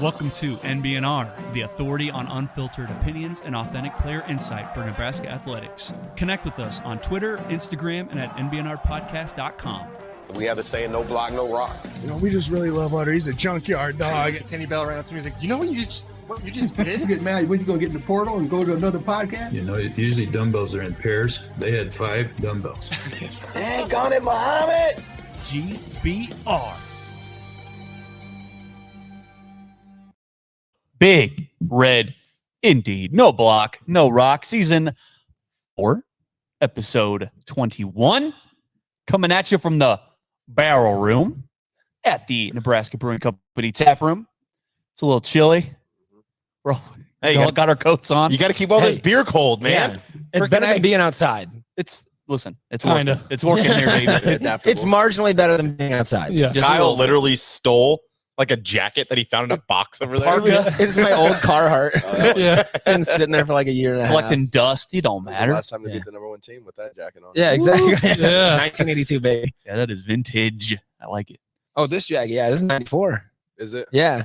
Welcome to NBNR, the authority on unfiltered opinions and authentic player insight for Nebraska athletics. Connect with us on Twitter, Instagram, and at nbnrpodcast.com. We have a saying, no block, no rock. You know, we just really love Utter. He's a junkyard dog. Kenny Bell ran up to me. He's like, you know what you just did? You get mad when you go get in the portal and go to another podcast? You know, usually dumbbells are in pairs. They had 5 dumbbells. Dang on it, Muhammad! GBR. Big Red Indeed. No block, no rock. Season 4, episode 21. Coming at you from the barrel room at the Nebraska Brewing Company tap room. It's a little chilly. We're all got our coats on. You got to keep all this beer cold, man. Yeah. It's better than being outside. It's working. It's working here, baby. It's marginally better than being outside. Yeah. Kyle literally stole like a jacket that he found in a box over there. It's my old Carhartt. Yeah. Been sitting there for like a year and a half. Collecting dust. It don't matter. Last time to beat the number 1 team with that jacket on. Yeah, exactly. Yeah. 1982, baby. Yeah, that is vintage. I like it. Oh, this jacket. Yeah, this is 94. Is it? Yeah.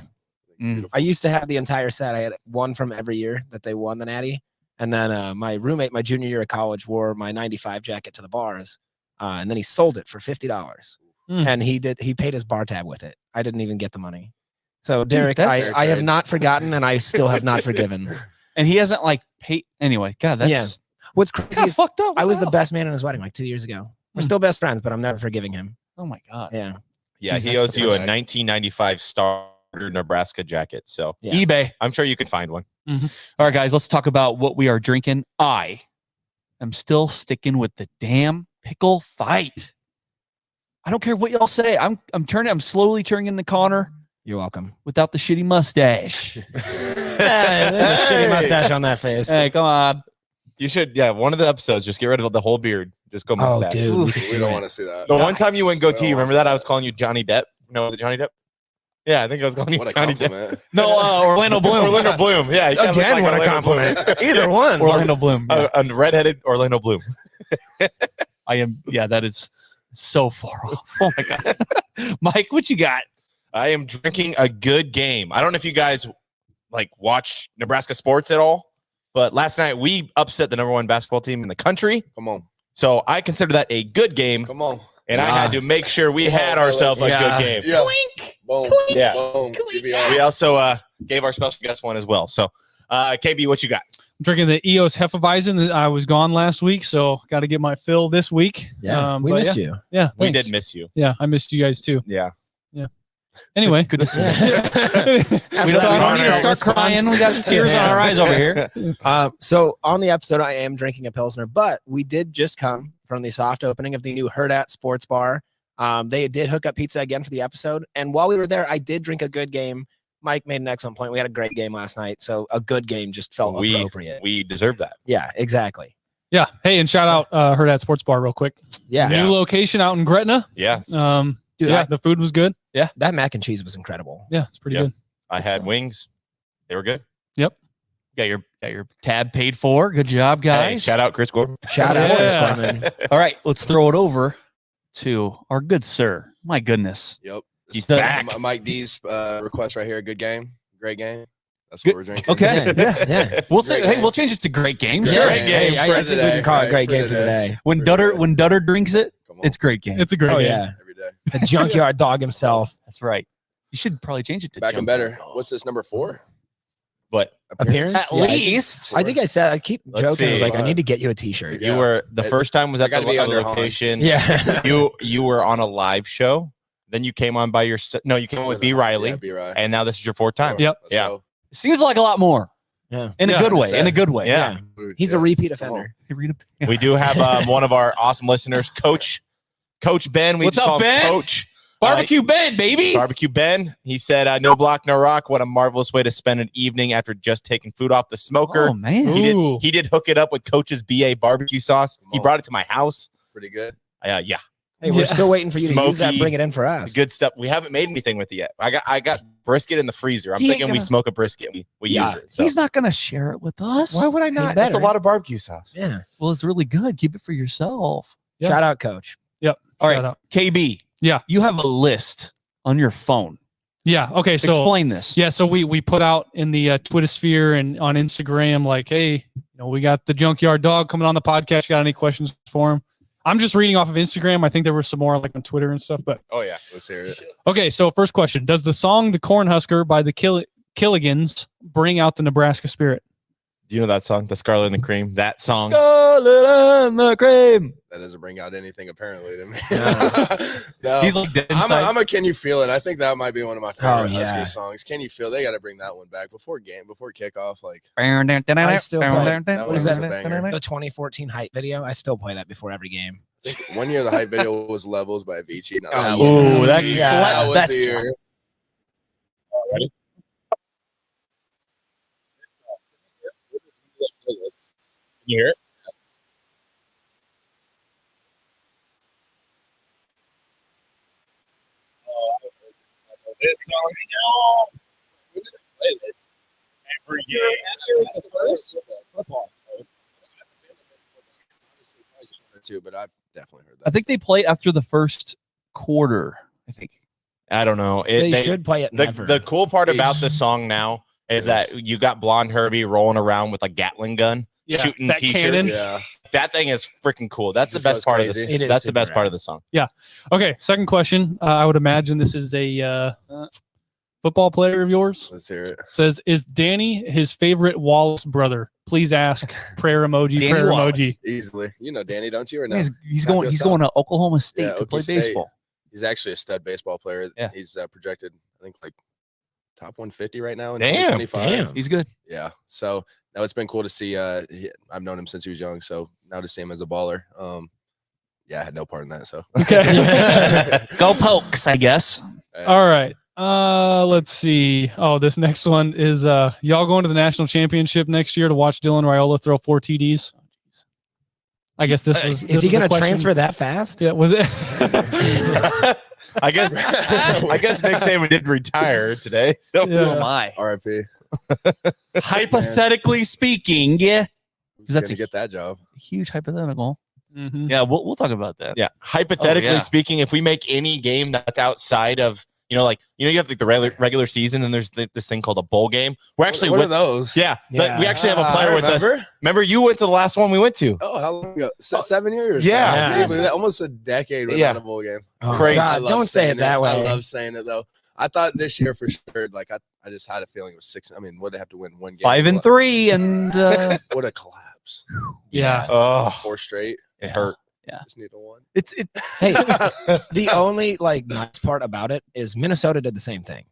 Beautiful. I used to have the entire set. I had one from every year that they won the Natty. And then my roommate, my junior year of college, wore my 95 jacket to the bars. And then he sold it for $50. And he paid his bar tab with it. I didn't even get the money. So Derek, I have not forgotten, and I still have not forgiven. And he hasn't like paid anyway. God, that's What's crazy kind of is fucked up. I was the Wow. best man in his wedding like 2 years ago. We're still best friends, but I'm never forgiving him. Oh my God. Yeah. Yeah, Jeez, he that's owes the you a first- 1995 starter Nebraska jacket. So Yeah. eBay. I'm sure you can find one. All right, guys, let's talk about what we are drinking. I am still sticking with the damn pickle fight. I don't care what y'all say. I'm slowly turning into Connor You're welcome. without the shitty mustache. There's a shitty mustache on that face. Hey, come on. You should, one of the episodes, just get rid of the whole beard. Just go Oh, mustache. dude. we could We do don't it. want to see that. The one time you went goatee, No. remember that? I was calling you Johnny Depp. No, was it Johnny Depp? Yeah, I think I was calling you What a Johnny Depp. compliment. No, Orlando Bloom. Orlando Bloom. Yeah. you kinda look Again, like what a Orlando compliment. Bloom. Either one. Orlando Bloom. Yeah. A redheaded Orlando Bloom. I am. Yeah, that is so far off. Oh my God. Mike, what you got? I am drinking a good game. I don't know if you guys like watch Nebraska sports at all, but last night we upset the number 1 basketball team in the country. Come on. So I consider that a good game, Come on. and I had to make sure we had ourselves a good game. Yeah. Boom. Yeah. Boom. GBR. We also gave our special guest one as well. So, KB, what you got? I'm drinking the EOS Hefeweizen. I was gone last week, so got to get my fill this week. Yeah, we but missed you. Yeah, We thanks. did miss you. Yeah, I missed you guys too. Yeah. Anyway, Good to see you. We don't need to start crying. We got tears on our eyes over here. So on the episode, I am drinking a Pilsner, but we did just come from the soft opening of the new Herdat Sports Bar. They did hook up pizza again for the episode. And while we were there, I did drink a good game. Mike made an excellent point. We had a great game last night. So a good game just felt appropriate. We deserve that. Yeah, exactly. yeah. Hey, and shout out Herdat Sports Bar real quick. Yeah. New location out in Gretna. Yeah. Dude, The food was good. that mac and cheese was incredible. Yeah, it's pretty Yeah. good. I had wings. They were good. Got your tab paid for. Good job, guys. Hey, shout out Chris Gordon. Shout out Chris Yeah. Gorman. All right, let's throw it over to our good sir. My goodness. Yep. He's This is back. Mike D's request right here. Good game. Great game. That's Good- what we're drinking. Okay. Yeah. We'll say, Great hey, game. we'll change it to great game. Yeah. Sure. Great game. Hey, I For think we today, can call it a right, great for game for today. When For Dutter today. when Dutter drinks it, Come on. it's great game. It's a great Oh, game. yeah. Every day. The junkyard dog himself. That's right. You should probably change it to Back and Jump better. Dog. What's this, number 4? But Appearance? At Yeah, least. I think I said, I keep Let's joking. I was see. like, I need to get you a t-shirt. Yeah. you were the first time was I at gotta the be other under Hahn. location. Yeah. You were on a live show. Then you came on by your no, you came on with B Riley, Yeah, B. Riley. and now this is your 4th time. Yep. Let's Yeah. go. Seems like a lot more. Yeah. In a Yeah, good way. sad. In a good way. Yeah. He's a Yeah. repeat Come on. offender. We do have one of our awesome listeners, Coach Ben. We What's just up, call him Ben? Coach. Barbecue Ben, baby. Barbecue Ben. He said, "No block, no rock. What a marvelous way to spend an evening after just taking food off the smoker." Oh man. Ooh. He did hook it up with Coach's BA barbecue sauce. Come He on. brought it to my house. Pretty good. Yeah, Hey, we're Yeah. still waiting for you to use that. Smoky. Bring it in for us. good stuff. We haven't made anything with it yet. I got brisket in the freezer. I'm He ain't thinking we gonna- smoke a brisket. We Yeah. use it. So. He's not gonna share it with us. Why would I not? That's a better. lot of barbecue sauce. Yeah. Well, it's really good. Keep it for yourself. Yeah. Shout out, Coach. Yep. All Shout right, out. KB. Yeah. You have a list on your phone Yeah. Okay. So Explain this. Yeah, so we put out in the Twitter sphere and on Instagram, like, hey, we got the Junkyard Dog coming on the podcast. You got any questions for him? I'm just reading off of Instagram. I think there were some more like on Twitter and stuff. But Oh yeah. Let's hear it. okay, so first question: does the song "The Cornhusker" by the Killigans bring out the Nebraska spirit? Do you know that song, The Scarlet and the Cream? That song. Scarlet and the Cream. That doesn't bring out anything apparently to me. No. No. He's like dead inside. I'm a Can You Feel It? I think that might be one of my favorite yeah. Husker songs. Can You Feel? They got to bring that one back before kickoff. Like I still play that one What is was that? a banger. The 2014 hype video. I still play that before every game. I think one year the hype video was Levels by Avicii. Now, that Oh, was- Ooh, that Yeah, slap. that was That's the year. Ready? Can you hear it? This song, we just play this every game. Too, but I've definitely heard that. I think they play after the first quarter. I think. I don't know. They should play it never. The cool part They about sh- the song now is that you got Blonde Herbie rolling around with a Gatling gun, shooting that t-shirts. cannon. Yeah. That thing is freaking cool. That's the Just best goes part of crazy. this. It is That's the super best part rad. of the song. Okay, second question. I would imagine this is a football player of yours. Let's hear it. Says, is Danny his favorite Wallace brother? Please ask. Prayer emoji. Danny prayer Wallace. emoji. Easily. You know Danny, don't you? Or no? He's Not going. real He's sound. going to Oklahoma State Yeah, to play Okie State. baseball. He's actually a stud baseball player. Yeah. He's projected, I think, like top 150 right now in Damn, 2025. He's good. Yeah. So now it's been cool to see. I've known him since he was young. So now to see him as a baller. Yeah, I had no part in that. So Okay. Go Pokes, I guess. All right. Let's see. Oh, this next one is y'all going to the national championship next year to watch Dylan Raiola throw 4 TDs? I guess this was. Is he going to transfer that fast? Yeah, was it? I guess Nick Saban did retire today. So Yeah. Oh my. RIP. Hypothetically speaking, yeah, Who's that's gonna a get that job? huge hypothetical. Mhm. Yeah, we'll talk about that. yeah, hypothetically Oh, yeah. speaking, if we make any game that's outside of you have like the regular season, and there's this thing called a bowl game. We're actually what are with those? yeah, Yeah. we actually have a I player with us. remember. Remember, you went to the last one we went to. Oh, how long ago? 7 years. Yeah. Can you Yeah. believe that? Almost a decade without Yeah. a bowl game. Oh, Crazy. I God, love don't say saying it that this. way. I love saying it though. I thought this year for sure. Like I just had a feeling it was 6. I mean, what they have to win one game? 5-3, and What a collapse! Yeah. Oh, 4 straight. it hurt. Just need a 1. it's Hey, the only nice part about it is Minnesota did the same thing.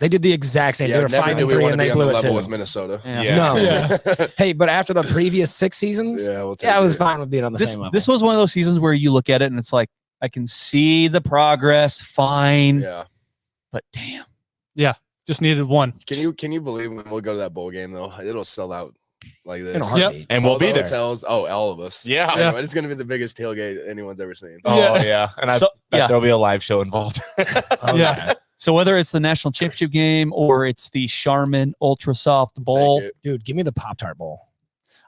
They did the exact same. Yeah, They were never did we 5-3 want and to they be on the blew it level too. with Minnesota. yeah. No. Yeah. Hey, but after the previous 6 seasons, Yeah, we'll take I was it. fine with being on the This same level. this was one of those seasons where you look at it and it's like I can see the progress, fine, Yeah. but damn, Just needed 1. Can you believe when we'll go to that bowl game though? It'll sell out like this. in a heartbeat. And we'll All be the there. hotels. Oh, all of us. Yeah. Yeah. It's gonna be the biggest tailgate anyone's ever seen. Oh yeah, and I So- bet yeah. there'll be a live show involved. Oh, Yeah. So whether it's the national championship game or it's the Charmin Ultra Soft Bowl, Take it. Dude, give me the Pop-Tart Bowl.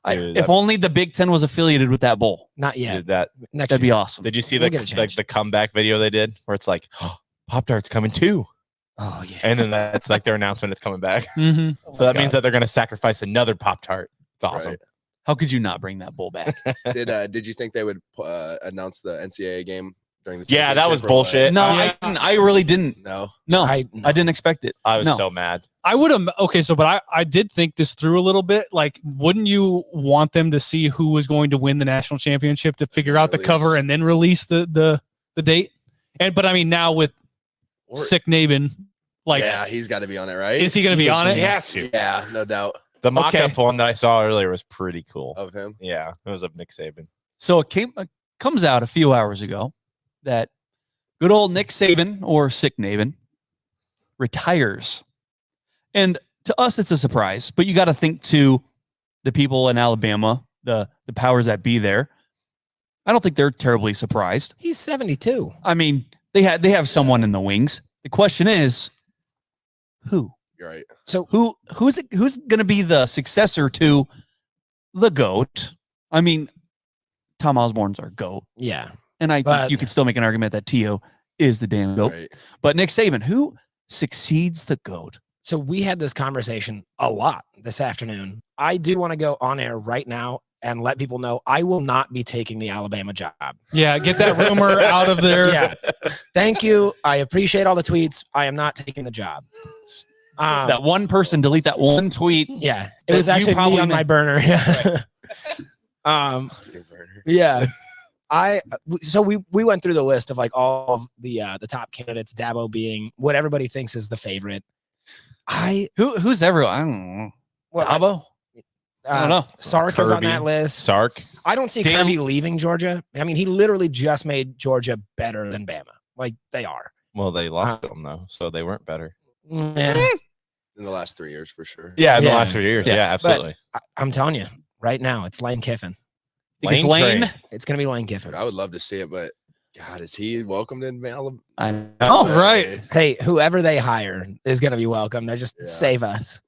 Dude, if that- only the Big Ten was affiliated with that bowl, Not yet. Dude, that Next that'd be year. awesome. did you see We'll get it the changed. the comeback video they did where it's like Pop Tart's coming too, Oh yeah. and then that's like their announcement it's coming back. Mm-hmm. So that means that they're going to sacrifice another Pop Tart. It's awesome. Right. How could you not bring that bowl back? Did you think they would announce the NCAA game during the? Yeah, that was championship or what? bullshit. No, Yeah. I really didn't. No. No, I didn't expect it. I was No. so mad. I would have. Okay, so but I did think this through a little bit. Like, wouldn't you want them to see who was going to win the national championship to figure out the Release. cover and then release the date? But I mean, now with Or- Sick Naben, like, yeah, he's got to be on it, right? is he going to be on it? He has to. Yeah, no doubt The mock-up Okay. one that I saw earlier was pretty cool. of him. Yeah, it was of Nick Saban. So it comes out a few hours ago that good old Nick Saban or Sick Naben retires. And to us, it's a surprise, but you got to think to the people in Alabama, the powers that be there. I don't think they're terribly surprised. He's 72. I mean, they have someone in the wings. The question is, who? You're right. So Who's going to be the successor to the GOAT? I mean, Tom Osborne's our GOAT. yeah, And I think But- you could still make an argument that T.O. is the damn GOAT. Right. But Nick Saban, who succeeds the GOAT. So we had this conversation a lot this afternoon. I do want to go on air right now and let people know I will not be taking the Alabama job. Yeah, get that rumor out of there. Yeah. Thank you. I appreciate all the tweets. I am not taking the job. That one person delete that one tweet. Yeah. It that was you actually probably me on my burner. Yeah. Yeah. So we went through the list of like all of the top candidates, Dabo being what everybody thinks is the favorite. Who's everyone? I don't know. Dabo? I don't know. Sark is on Kirby. that list. Sark. I don't see Dan- Kirby leaving Georgia. I mean, he literally just made Georgia better than Bama. Like they are. Well, they lost them though, so they weren't better. Yeah. In the last 3 years, for sure. Yeah, in the Yeah. last 3 years. Yeah. Yeah, absolutely. I'm telling you right now, it's Lane Kiffin. Think it's Lane Lane? Train. It's gonna be Lane Kiffin. I would love to see it, but God, is he welcomed in Alabama? I know. Oh, right. Hey, whoever they hire is gonna be welcome. They're just Yeah. save us.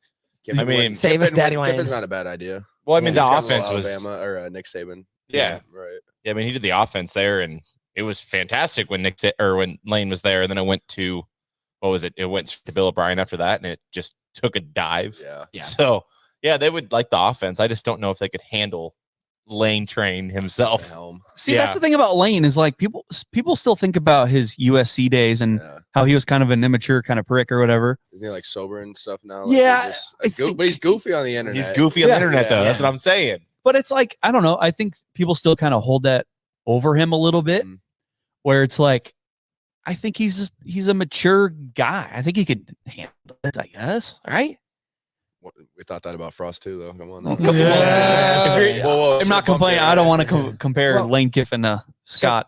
I mean, Save us, Daddy Lane. Kiffin's not a bad idea. Well, I mean, He's the got a little offense was. Alabama or Nick Saban. Yeah. Right. Yeah, I mean, he did the offense there, and it was fantastic when when Lane was there. And then it went to what was it? It went to Bill O'Brien after that, and it just took a dive. Yeah. Yeah. So yeah, they would like the offense. I just don't know if they could handle Lane Train The himself. helm. See, Yeah. that's the thing about Lane is like people still think about his USC days and Yeah. how he was kind of an immature kind of prick or whatever. Isn't he like sober and stuff now? Yeah, he's just, but he's goofy on the internet. He's goofy on the Yeah. internet, though. Yeah. That's what I'm saying. But it's like, I don't know. I think people still kind of hold that over him a little bit, Mhm. where it's like, I think he's a mature guy. I think he can handle it, I guess. Right? We thought that about Frost too, though. Come on. Well, now. come on. Yeah. If you're- Whoa, I'm so not bump complaining. there. I don't want to compare Well, Lane Kiffin to Scott.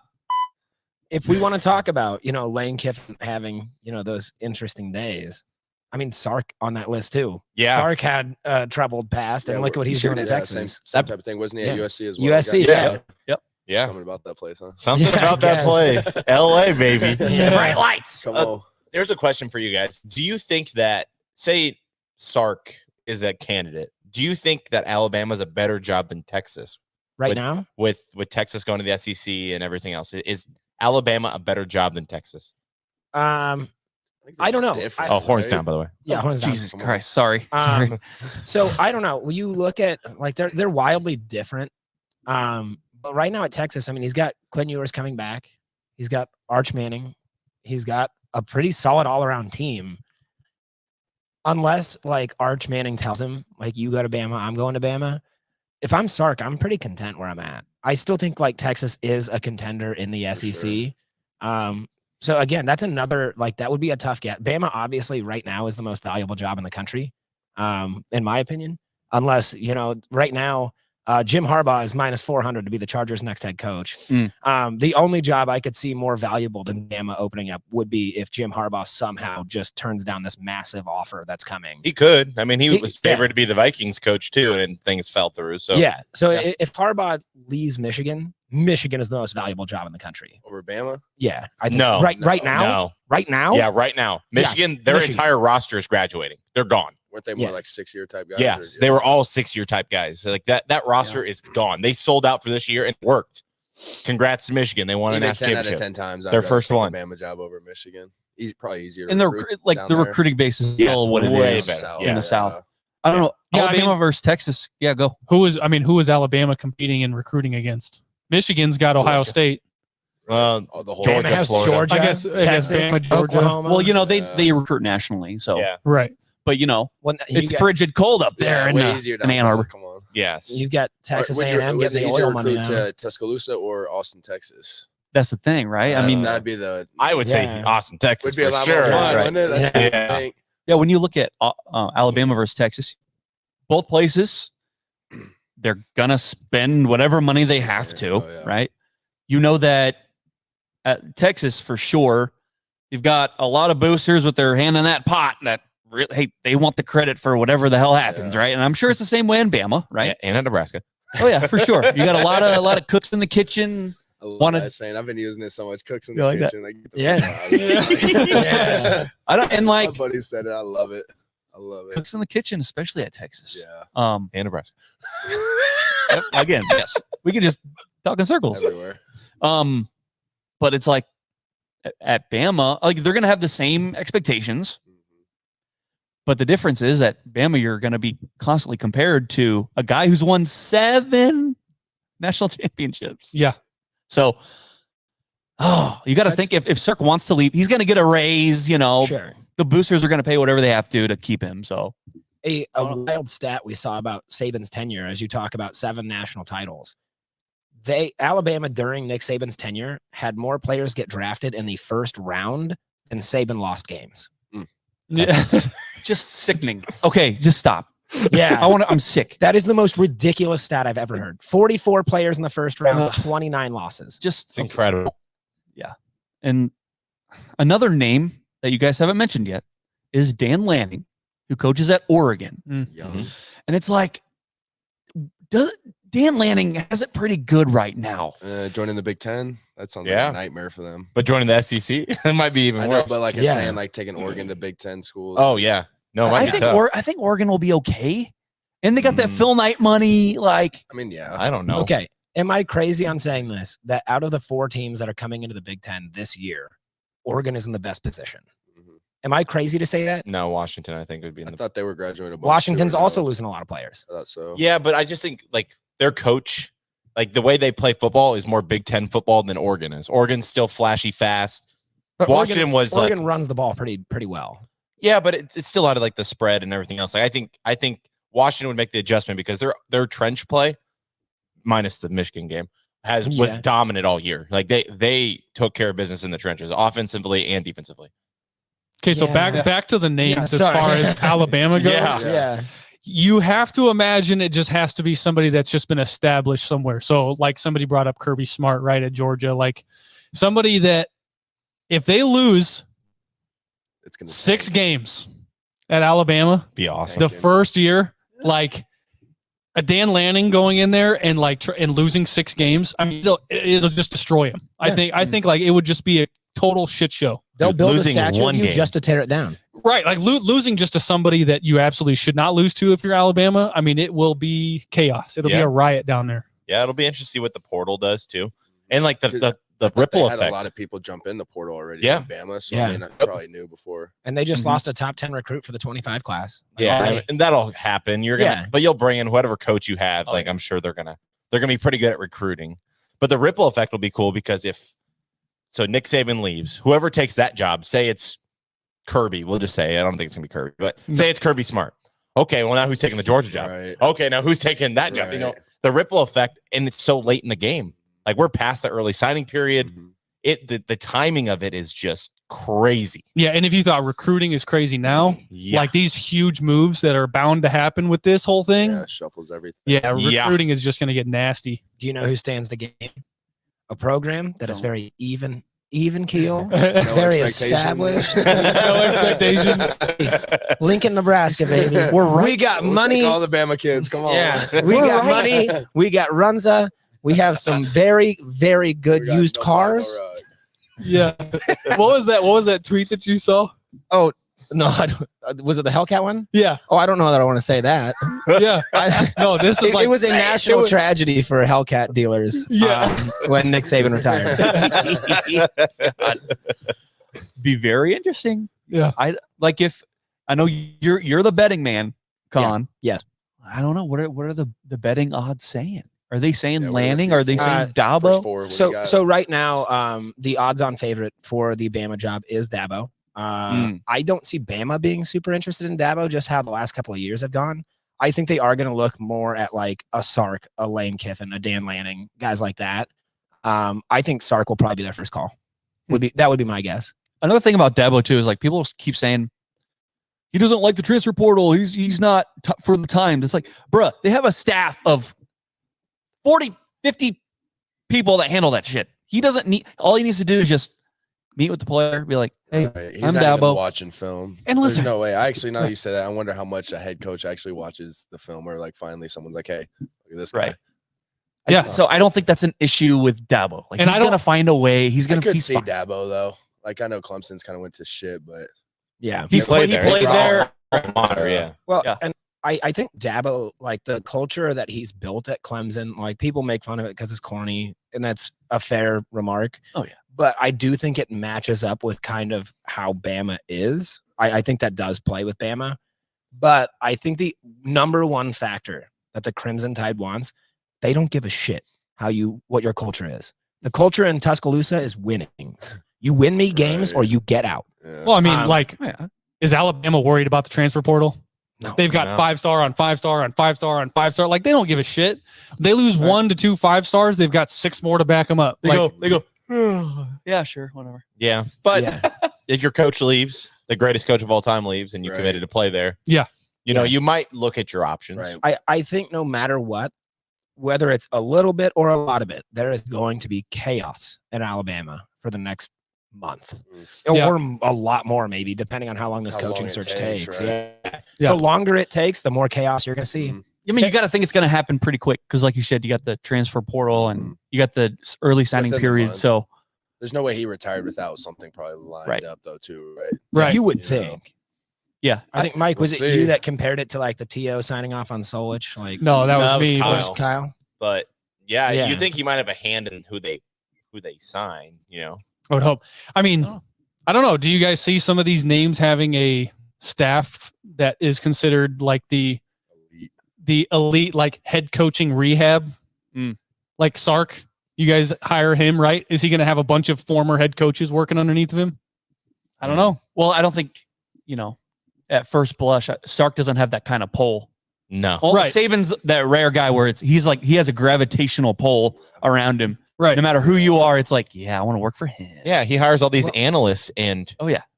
If we want to talk about, Lane Kiffin having, those interesting days, I mean, Sark on that list too. Yeah. Sark had troubled past, and Yeah, look what he's doing at yeah, Texas. Same type of thing. Wasn't he at Yeah. USC as well? USC, He got- yeah. Yeah. Something about that place, huh? Something Yeah, about I that place. LA, baby. Yeah. Bright lights. Come on. There's a question for you guys. Do you think that, say, Sark is a candidate, do you think that Alabama's a better job than Texas Right with- now, with Texas going to the SEC and everything else? Is Alabama a better job than Texas? I they're don't know. different, Oh, horns right? down, by the way. yeah, horns down. Jesus Come on. Christ. Sorry. Sorry. So I don't know. When you look at like they're wildly different. But right now at Texas, I mean, he's got Quinn Ewers coming back. He's got Arch Manning. He's got a pretty solid all around team. Unless like Arch Manning tells him like you go to Bama, I'm going to Bama. If I'm Sark, I'm pretty content where I'm at. I still think like Texas is a contender in the SEC. So again, that's another like that would be a tough get. Bama obviously right now is the most valuable job in the country, in my opinion. Unless right now Jim Harbaugh is minus 400 to be the Chargers' next head coach. The only job I could see more valuable than Bama opening up would be if Jim Harbaugh somehow just turns down this massive offer that's coming. He could. I mean, he was yeah. favored to be the Vikings coach too, and things fell through. So yeah. So if Harbaugh leaves Michigan, Michigan is the most valuable job in the country. Over Bama? Yeah, I think No, so. Right now, no. right now. Yeah, right now. Michigan, their Michigan. entire roster is graduating. They're gone. Weren't they more Yeah. like 6-year type guys? Yeah, or- they were all 6-year type guys. So, like that roster is gone. They sold out for this year and it worked. Congrats to Michigan. They won a Even national 10 out of championship. 10 times. Their I'd rather first take a one. Bama job over Michigan. Probably easier. To And the recruit like down the there. recruiting base is Yes, still what it way is better. in Yeah. the South. I don't know. Yeah, I Alabama mean- versus Texas. Yeah, go. Who is Alabama competing and recruiting against? Michigan's got Ohio Georgia. State. Well, Oh, the whole Georgia, Bama has Florida. Georgia, I guess Texas, Bama, Georgia. Oklahoma. Well, Yeah. they recruit nationally, so yeah. Right. but When you it's got, frigid cold up there in, way easier in Ann down Arbor. south, Come on. Yes. you've got Texas Would you- A&M was getting it the easier oil to money recruit now. to Tuscaloosa or Austin, Texas? That's the thing, right? I mean, that'd be the I would say Yeah. Austin, Texas would be a for lot sure. more fun, Right. wouldn't it? That's Yeah. what I think. yeah, when you look at Alabama versus Texas, both places, they're gonna spend whatever money they have to, Oh, yeah. right? You know that at Texas for sure, you've got a lot of boosters with their hand in that pot that hey, they want the credit for whatever the hell happens, Yeah. right? And I'm sure it's the same way in Bama, right? And in Nebraska. Oh yeah, for sure. You got a lot of cooks in the kitchen. I love Wanna- that saying. I've been using this so much. Cooks in You the like that? kitchen. Like, get the Yeah. fuck out. Yeah. I don't and My like buddy said it. I love it. I love it. cooks in the kitchen, especially at Texas. Yeah. And Nebraska. Yep, again, yes. We can just talk in circles. Everywhere. But it's like at Bama, like they're going to have the same expectations. But the difference is at Bama, you're going to be constantly compared to a guy who's won 7 national championships. Yeah. So, you got to think if Cirk wants to leave, he's going to get a raise. Sure. The boosters are going to pay whatever they have to keep him. So, a wild stat we saw about Saban's tenure, as you talk about 7 national titles. Alabama during Nick Saban's tenure had more players get drafted in the first round than Saban lost games. Yeah. Just sickening. Okay, just stop. Yeah. I'm sick. That is the most ridiculous stat I've ever heard. 44 players in the first round, 29 losses. Just incredible. Yeah. And another name that you guys haven't mentioned yet is Dan Lanning, who coaches at Oregon. Young. And it's like, Dan Lanning has it pretty good right now. Joining the Big Ten, that sounds like a nightmare for them. But joining the SEC, it might be even I worse. know, but like you're saying, like taking Oregon to Big Ten schools. Oh yeah, no, I think Oregon will be okay, and they got that Phil Knight money. Like, I mean, yeah, I don't know. Okay, am I crazy on saying this? That out of the 4 teams that are coming into the Big Ten this year, Oregon is in the best position. Am I crazy to say that? No, Washington, I think would be. I thought they were graduating. Washington's also losing a lot of players. I thought so. Yeah, but I just think like their coach, like the way they play football is more Big Ten football than Oregon is. Oregon's still flashy, fast. But Washington Oregon runs the ball pretty well. Yeah, but it's still out of like the spread and everything else. Like I think Washington would make the adjustment because their trench play, minus the Michigan game, was dominant all year. Like they took care of business in the trenches, offensively and defensively. Okay, so back to the names as far as Alabama goes. Yeah. You have to imagine it just has to be somebody that's just been established somewhere. So like somebody brought up Kirby Smart, right, at Georgia. Like somebody that if they lose it's gonna 6 games at Alabama, be awesome. The first year, like a Dan Lanning going in there and and losing 6 games, I mean, it'll just destroy him. Yeah. I think like it would just be a total shit show. They'll build a statue of you just to tear it down. Right, like losing just to somebody that you absolutely should not lose to if you're Alabama. I mean, it will be chaos. It'll be a riot down there. Yeah, it'll be interesting to see what the portal does too, and like the ripple had effect. A lot of people jump in the portal already. Yeah, in Bama, so I mean, I probably knew before. And they just lost a top 10 recruit for the 25 class. And that'll happen. You're gonna, but you'll bring in whatever coach you have. Like I'm sure they're gonna be pretty good at recruiting. But the ripple effect will be cool because so Nick Saban leaves, whoever takes that job, say it's Kirby. We'll just say I don't think it's gonna be Kirby, but say it's Kirby Smart. Okay, well now who's taking the Georgia job? Right. Okay, now who's taking that job? You know, the ripple effect, and it's so late in the game. Like we're past the early signing period. The timing of it is just crazy. Yeah, and if you thought recruiting is crazy now, like these huge moves that are bound to happen with this whole thing, shuffles everything. Yeah, recruiting is just going to get nasty. Do you know who stands to gain? A program that is very even keel, very established, no expectations. Lincoln, Nebraska, baby. We got money. Take all the Bama kids, come on. Yeah, we got money. We got Runza. We have some very, very good used cars. Yeah. What was that tweet that you saw? Oh, no. Was it the Hellcat one? Yeah. Oh, I don't know that I want to say that. Yeah. No, this is it was a national tragedy for Hellcat dealers. Yeah. When Nick Saban retired. Be very interesting. Yeah. I know you're the betting man, Con. Yeah. Yes. I don't know. What are the betting odds saying? Are they saying Lanning? Are they saying Dabo? So right now, the odds-on favorite for the Bama job is Dabo. I don't see Bama being super interested in Dabo, just how the last couple of years have gone. I think they are going to look more at like a Sark, a Lane Kiffin, a Dan Lanning, guys like that. I think Sark will probably be their first call. That would be my guess. Another thing about Dabo too is like people keep saying he doesn't like the transfer portal. He's not for the times. It's like, bruh, they have a staff of 40, 50 people that handle that shit. He doesn't need, all he needs to do is just meet with the player, be like, hey, He's I'm not even Dabo. watching film. And listen, there's no way. I actually, now that you say that, I wonder how much a head coach actually watches the film, or like finally someone's like, hey, look at this guy. Right. Yeah. So I don't think that's an issue with Dabo. Like, he's going to find a way. He's going to see Dabo though. Like, I know Clemson's kind of went to shit, but yeah, he played there. Yeah. Well, and I think Dabo, like the culture that he's built at Clemson, like people make fun of it because it's corny, and that's a fair remark. Oh yeah. but I do think it matches up with kind of how Bama is. I think that does play with Bama. But I think the number one factor that the Crimson Tide wants, they don't give a shit what your culture is. The culture in Tuscaloosa is winning. You win me games or you get out. Yeah. Well, I mean, is Alabama worried about the transfer portal? No. They've got 5-star on 5-star on 5-star on 5-star. Like, they don't give a shit. They lose 1 to 2 5-stars. They've got 6 more to back them up. They go, Yeah, sure, whatever. Yeah, but if your coach leaves, the greatest coach of all time leaves, and you committed to play there, you know, you might look at your options. Right. I think no matter what, whether it's a little bit or a lot of it, there is going to be chaos in Alabama for the next month, or a lot more, maybe, depending on how long this coaching search takes. Right? The longer it takes, the more chaos you're going to see. I mean, you got to think it's going to happen pretty quick because, like you said, you got the transfer portal and you got the early signing Within the period. month. So There's no way he retired without something probably lined up, though, too, right? Right. You would think. Yeah. I think, Mike, was we'll it you see. that compared it to like the TO signing off on Solich? Like, No, that was me. Kyle. Kyle. But Yeah. you think he might have a hand in who they sign, you know? I would hope. I mean, I don't know. Do you guys see some of these names having a staff that is considered like the elite, like head coaching rehab? Like Sark, you guys hire him, right? Is he going to have a bunch of former head coaches working underneath of him? I don't know. Well, I don't think, at first blush, Sark doesn't have that kind of pull. No. Well, Right. Saban's that rare guy where he's like, he has a gravitational pull around him. Right. No matter who you are, it's like, yeah, I want to work for him. Yeah, he hires all these analysts, and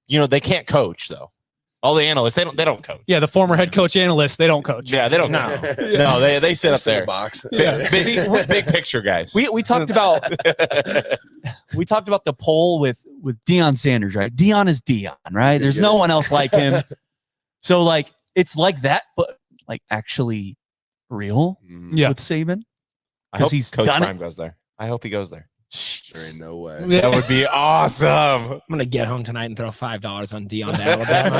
they can't coach though. All the analysts, they don't coach. Yeah, the former head coach analysts, they don't coach. Yeah, they don't. No, they sit up Sit in there. the box. Big picture guys. We talked about the poll with Deion Sanders, right? Deion is Deion, right? There's no one else like him. So like it's like that, but like actually real with Saban. I hope he's Coach done Prime goes there. I hope he goes there. There ain't no way. That would be awesome. I'm gonna get home tonight and throw $5 on Deion to Alabama.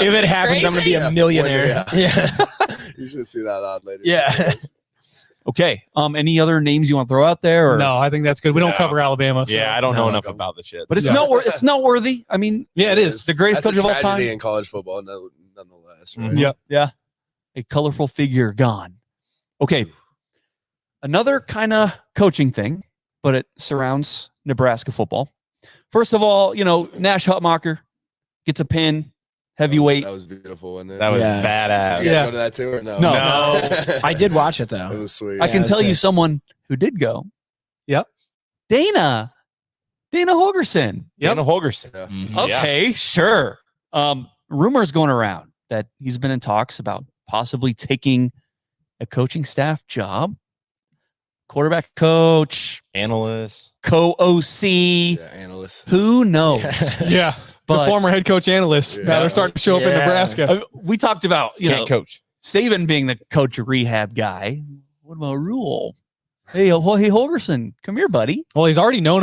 If it happens, I'm gonna be a millionaire. You should see that on later. Yeah. Okay. Any other names you want to throw out there? Or? No, I think that's good. We don't cover Alabama. So. Yeah, I don't know enough about the shit. But it's it's noteworthy. I mean, it is. The greatest That's coach of all a time. tragedy in college football, nonetheless. Right? Yep. Yeah. A colorful figure gone. Okay. Another kind of coaching thing, but it surrounds Nebraska football. First of all, Nash Hutmacher gets a pin, heavyweight. That was beautiful, wasn't it? That was badass. Did you guys go to that too or no? No. I did watch it though. It was sweet. I can tell you someone who did go. Yep. Dana Holgerson. Dana Holgerson. Yeah. Mhm. Okay, sure. Rumors going around that he's been in talks about possibly taking a coaching staff job, quarterback coach, Analyst, co-OC. Yeah, analyst. Who knows? Yeah. But the former head coach analysts now they're starting to show up in Nebraska. We talked about can't coach. Saban being the coach rehab guy. What about Rule? Hey, Holgerson, come here, buddy. Well, he's already known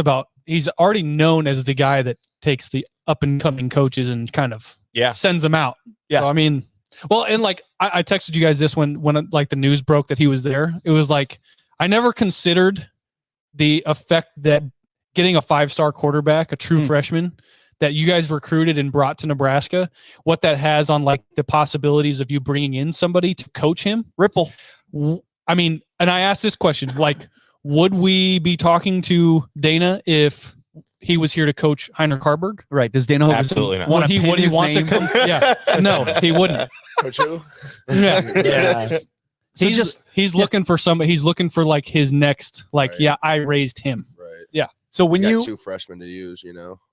as the guy that takes the up and coming coaches and kind of sends them out. Yeah. So, I mean, well, and like I texted you guys this when like the news broke that he was there. It was like I never considered the effect that getting a 5-star quarterback, a true freshman that you guys recruited and brought to Nebraska, what that has on like the possibilities of you bringing in somebody to coach him. Ripple. I mean, and I asked this question, like, would we be talking to Dana if he was here to coach Heinrich Harburg? Right. Does Dana Holgerson Absolutely not. Would he want to come? Yeah. No, he wouldn't. Coach who? Yeah. He's looking for somebody. He's looking for like his next, like, Right. I raised him. Right. Yeah. So when He's got you 2 freshmen to use,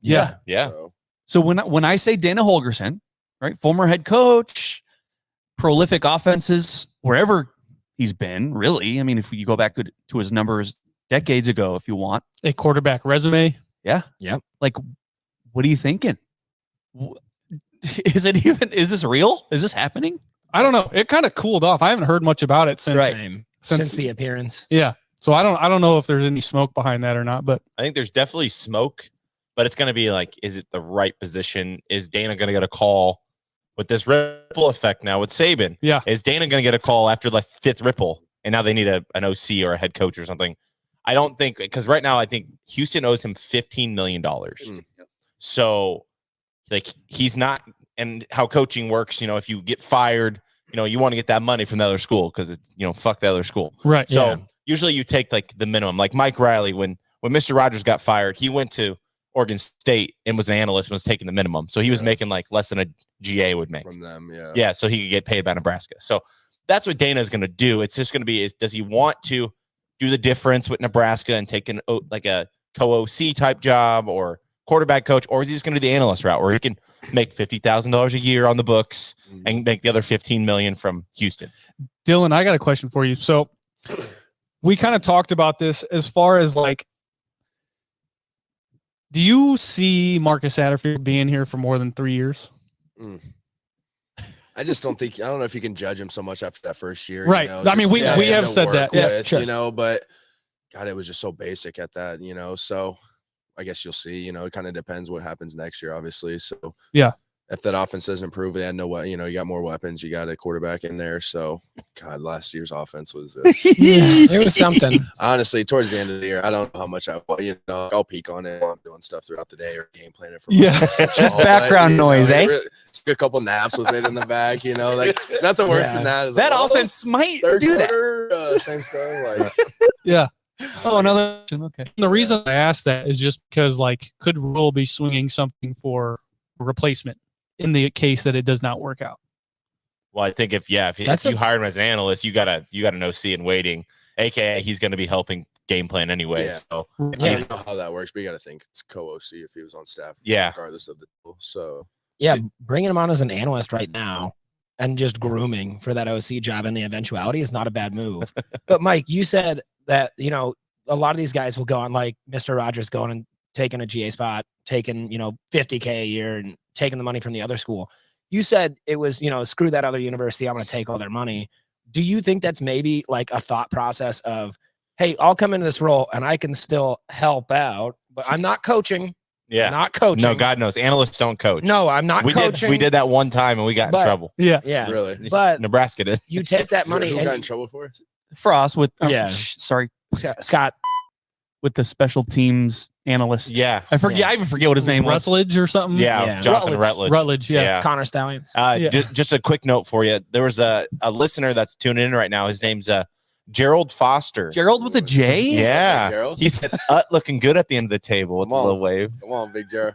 Yeah. So when I say Dana Holgerson, right, former head coach, prolific offenses wherever he's been, really. I mean, if you go back to his numbers decades ago, if you want a quarterback resume. Yeah. Yep. Like, what are you thinking? Is this real? Is this happening? I don't know. It kind of cooled off. I haven't heard much about it since since the appearance. Yeah. So I don't know if there's any smoke behind that or not, but I think there's definitely smoke, but it's going to be like, is it the right position? Is Dana going to get a call with this ripple effect now with Saban? Yeah. Is Dana going to get a call after the 5th ripple and now they need an OC or a head coach or something? I don't think, because right now I think Houston owes him $15 million. So like he's not, and how coaching works, if you get fired, you want to get that money from the other school because it's, fuck the other school. Right. So usually you take like the minimum, like Mike Riley, when Mr. Rogers got fired, he went to Oregon State and was an analyst and was taking the minimum. So he was making like less than a GA would make from them. Yeah. Yeah. So he could get paid by Nebraska. So that's what Dana's going to do. It's just going to be, does he want to do the difference with Nebraska and take like a co-OC type job or quarterback coach, or is he just going to do the analyst route where he can make $50,000 a year on the books and make the other $15 million from Houston? Dylan, I got a question for you. So we kind of talked about this as far as like, do you see Marcus Satterfield being here for more than 3 years? I just don't know if you can judge him so much after that first year. Right. I mean, we have said that. Yeah, sure. But God, it was just so basic at that, so I guess you'll see, it kind of depends what happens next year, obviously. So yeah, if that offense doesn't improve, they had you got more weapons, you got a quarterback in there. So God, last year's offense was it was something. Honestly, towards the end of the year, I don't know how much I'll peek on it while I'm doing stuff throughout the day or game planning for just background noise, eh? Took a couple naps with it in the back, like nothing worse than that. That offense might third do quarter, that. Same stuff. Like yeah. Oh, another. Okay. And the reason I asked that is just because, like, could Rule be swinging something for replacement in the case that it does not work out? Well, I think if you hire him as an analyst, you got an OC in waiting, aka he's going to be helping game plan anyway. Yeah. So I don't know how that works, but you got to think it's co-OC if he was on staff. Yeah. Regardless of the tool. So yeah, bringing him on as an analyst right now and just grooming for that OC job in the eventuality is not a bad move. But Mike, you said that, a lot of these guys will go on like Mr. Rogers going and taking a GA spot, taking, $50K a year and taking the money from the other school. You said it was, screw that other university. I'm going to take all their money. Do you think that's maybe like a thought process of, hey, I'll come into this role and I can still help out, but I'm not coaching. Yeah. Not coaching. No, God knows. Analysts don't coach. No, I'm not coaching. We did that one time and we got in trouble. Yeah. Yeah. Really? But Nebraska did. You take that money. Who got in trouble for it? Frost with Scott with the special teams analyst. Yeah. I even forget what his name was. Rutledge or something. Yeah. Jonathan Rutledge. Rutledge. Yeah. Connor Stallions. Just a quick note for you. There was a listener that's tuning in right now. His name's Gerald Foster. Gerald with a J? Yeah. Gerald? He said, looking good at the end of the table with a little wave. Come on, Big Gerald.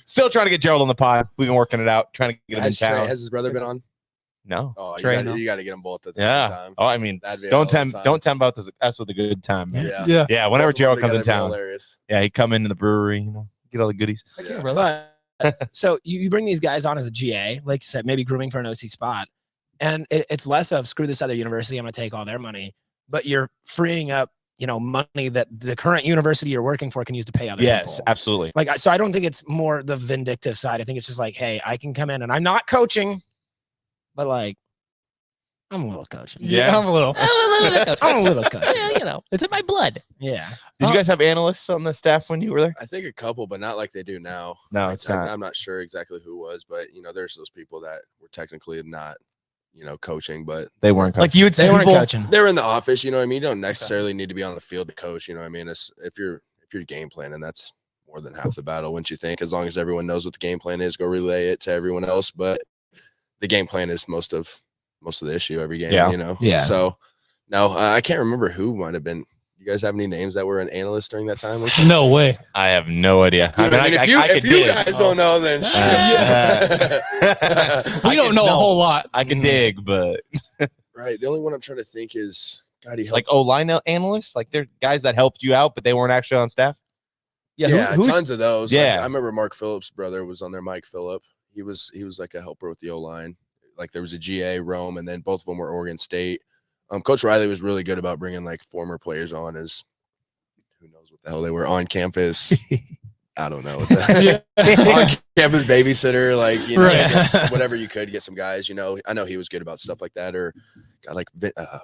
Still trying to get Gerald on the pod. We've been working it out, trying to get him in town. Has his brother been on? No. Oh, Trey, you got to get them both at the Yeah. same time. Oh, I mean, That'd be don't a hell of a tempt about us with a good time, man. Yeah. Yeah. Whenever Both of them Gerald comes in together, town, hilarious. yeah, he come into the brewery, get all the goodies. But, so you bring these guys on as a GA, like you said, maybe grooming for an OC spot. And it's less of screw this other university, I'm going to take all their money. But you're freeing up, money that the current university you're working for can use to pay other people. Yes, absolutely. So I don't think it's more the vindictive side. I think it's just like, hey, I can come in and I'm not coaching, but like, I'm a little coaching. Yeah. I'm a little. I'm a little coaching. Yeah, it's in my blood. Yeah. Did you guys have analysts on the staff when you were there? I think a couple, but not like they do now. No, it's not. I'm not sure exactly who was, but there's those people that were technically not, coaching, but They weren't. Like you would They say, weren't people, coaching. they're in the office. You know what I mean? You don't necessarily need to be on the field to coach. You know what I mean? If you're game planning, that's more than half the battle, wouldn't you think? As long as everyone knows what the game plan is, go relay it to everyone else. But the game plan is most of the issue every game. Yeah. Yeah. So no, I can't remember who might have been. You guys have any names that were an analyst during that time? No way. I have no idea. If you guys don't know, then We don't know a whole lot. I can dig, but right. The only one I'm trying to think is God. He helped. like O-line analysts, like they're guys that helped you out, but they weren't actually on staff. Yeah, tons of those. Yeah. Like, I remember Mark Phillips' brother was on there. Mike Phillip. He was like a helper with the O-line. Like there was a GA, Rome, and then both of them were Oregon State. Coach Riley was really good about bringing like former players on as who knows what the hell they were on campus. I don't know. On campus babysitter, like, Right. just whatever you could get some guys, I know he was good about stuff like that. Or guy like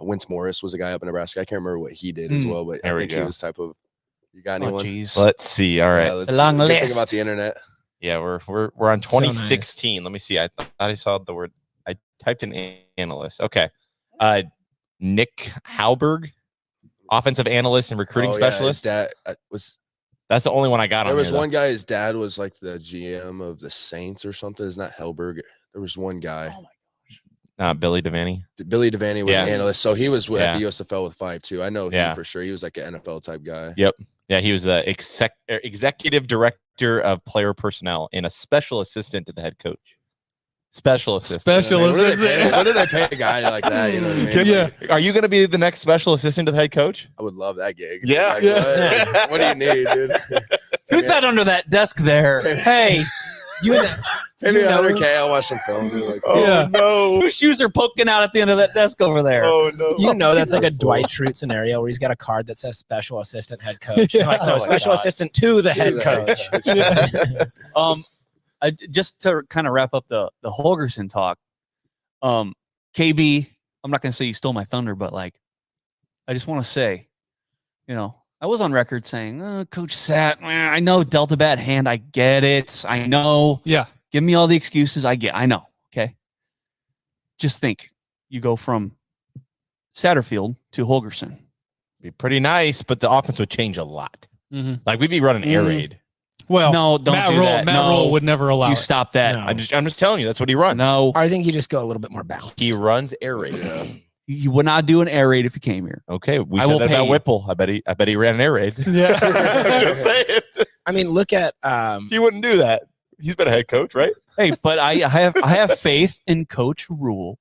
Wentz Morris was a guy up in Nebraska. I can't remember what he did as well, but I think he was type of, you got anyone? Let's see. All right. Yeah, let's long see. Good thing list. about the internet. Yeah, we're on 2016. Let me see. I thought I saw the word. I typed in analyst. Okay. Nick Halberg. offensive analyst and recruiting specialist. His dad was. That's the only one I got There on was here, one guy. His dad was like the GM of the Saints or something. It's not Hellberg. There was one guy. Oh my Billy Devaney. Billy Devaney was Yeah. an analyst, so he was at Yeah. the USFL with 5-2. I know him for sure. He was like an NFL type guy. Yep. Yeah, he was the executive director of player personnel and a special assistant to the head coach. Special assistant. Special What do they assistant. what do they pay a guy like that? You know what I mean? Yeah. Are you going to be the next special assistant to the head coach? I would love that gig. Yeah. Like, Yeah. What do you need, dude? Who's that under that desk there? Hey, Pay me $100K. I'll watch some film. Dude. Like, Yeah. no. whose shoes are poking out at the end of that desk over there? Oh, no. You know that's like a Dwight Schrute scenario where he's got a card that says special assistant head coach. You're like, no, Oh my special God. assistant to the head coach. Just to kind of wrap up the Holgerson talk, KB, I'm not going to say you stole my thunder, but like, I just want to say, I was on record saying, Coach Sat, I know dealt a bad hand. I get it. I know. Yeah. Give me all the excuses. I know. Okay. Just think, you go from Satterfield to Holgerson. Be pretty nice, but the offense would change a lot. Mm-hmm. Like we'd be running air raid. Well, No, don't Matt do Rule, that. Matt No. Rule would never allow You it. stop that. No. I'm just telling you, that's what he runs. No, I think you just go a little bit more balanced. He runs air raid. you would not do an air raid if you came here. Okay, we I said will that pay about you. Whipple. I bet he ran an air raid. Yeah. I'm just saying. I mean, look at He wouldn't do that. He's been a head coach, right? Hey, but I have faith in Coach Rule.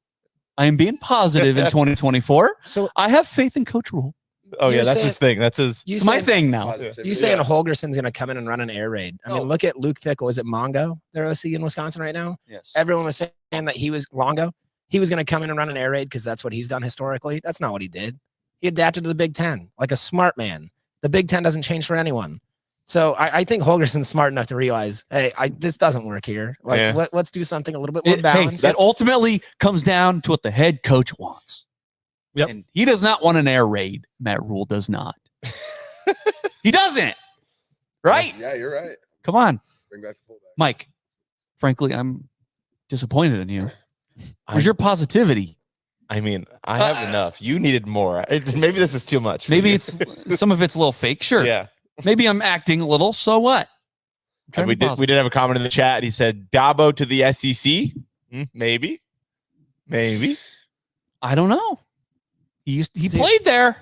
I am being positive in 2024. so I have faith in Coach Rule. Oh yeah, You're that's saying- his thing. That's his. you It's my saying, thing now. you saying Holgerson's going to come in and run an air raid? I mean, look at Luke Fickle. Is it Mongo? They're OC in Wisconsin right now. Yes. Everyone was saying that he was Longo. He was going to come in and run an air raid because that's what he's done historically. That's not what he did. He adapted to the Big Ten like a smart man. The Big Ten doesn't change for anyone. So I think Holgerson's smart enough to realize, hey, this doesn't work here. Like, Yeah. let's do something a little bit more Hey, balanced. that ultimately comes down to what the head coach wants. Yep. And he does not want an air raid. Matt Rule does not. He doesn't. Right? Yeah, you're right. Come on, Bring back the fullback. Mike. Frankly, I'm disappointed in you. Where's your positivity? I mean, I have enough. You needed more. Maybe this is too much. for Maybe you. it's some of it's a little fake. Sure. yeah. Maybe I'm acting a little. So what? I'm trying We to be did. positive. We did have a comment in the chat. He said Dabo to the SEC. Maybe. I don't know. He played there.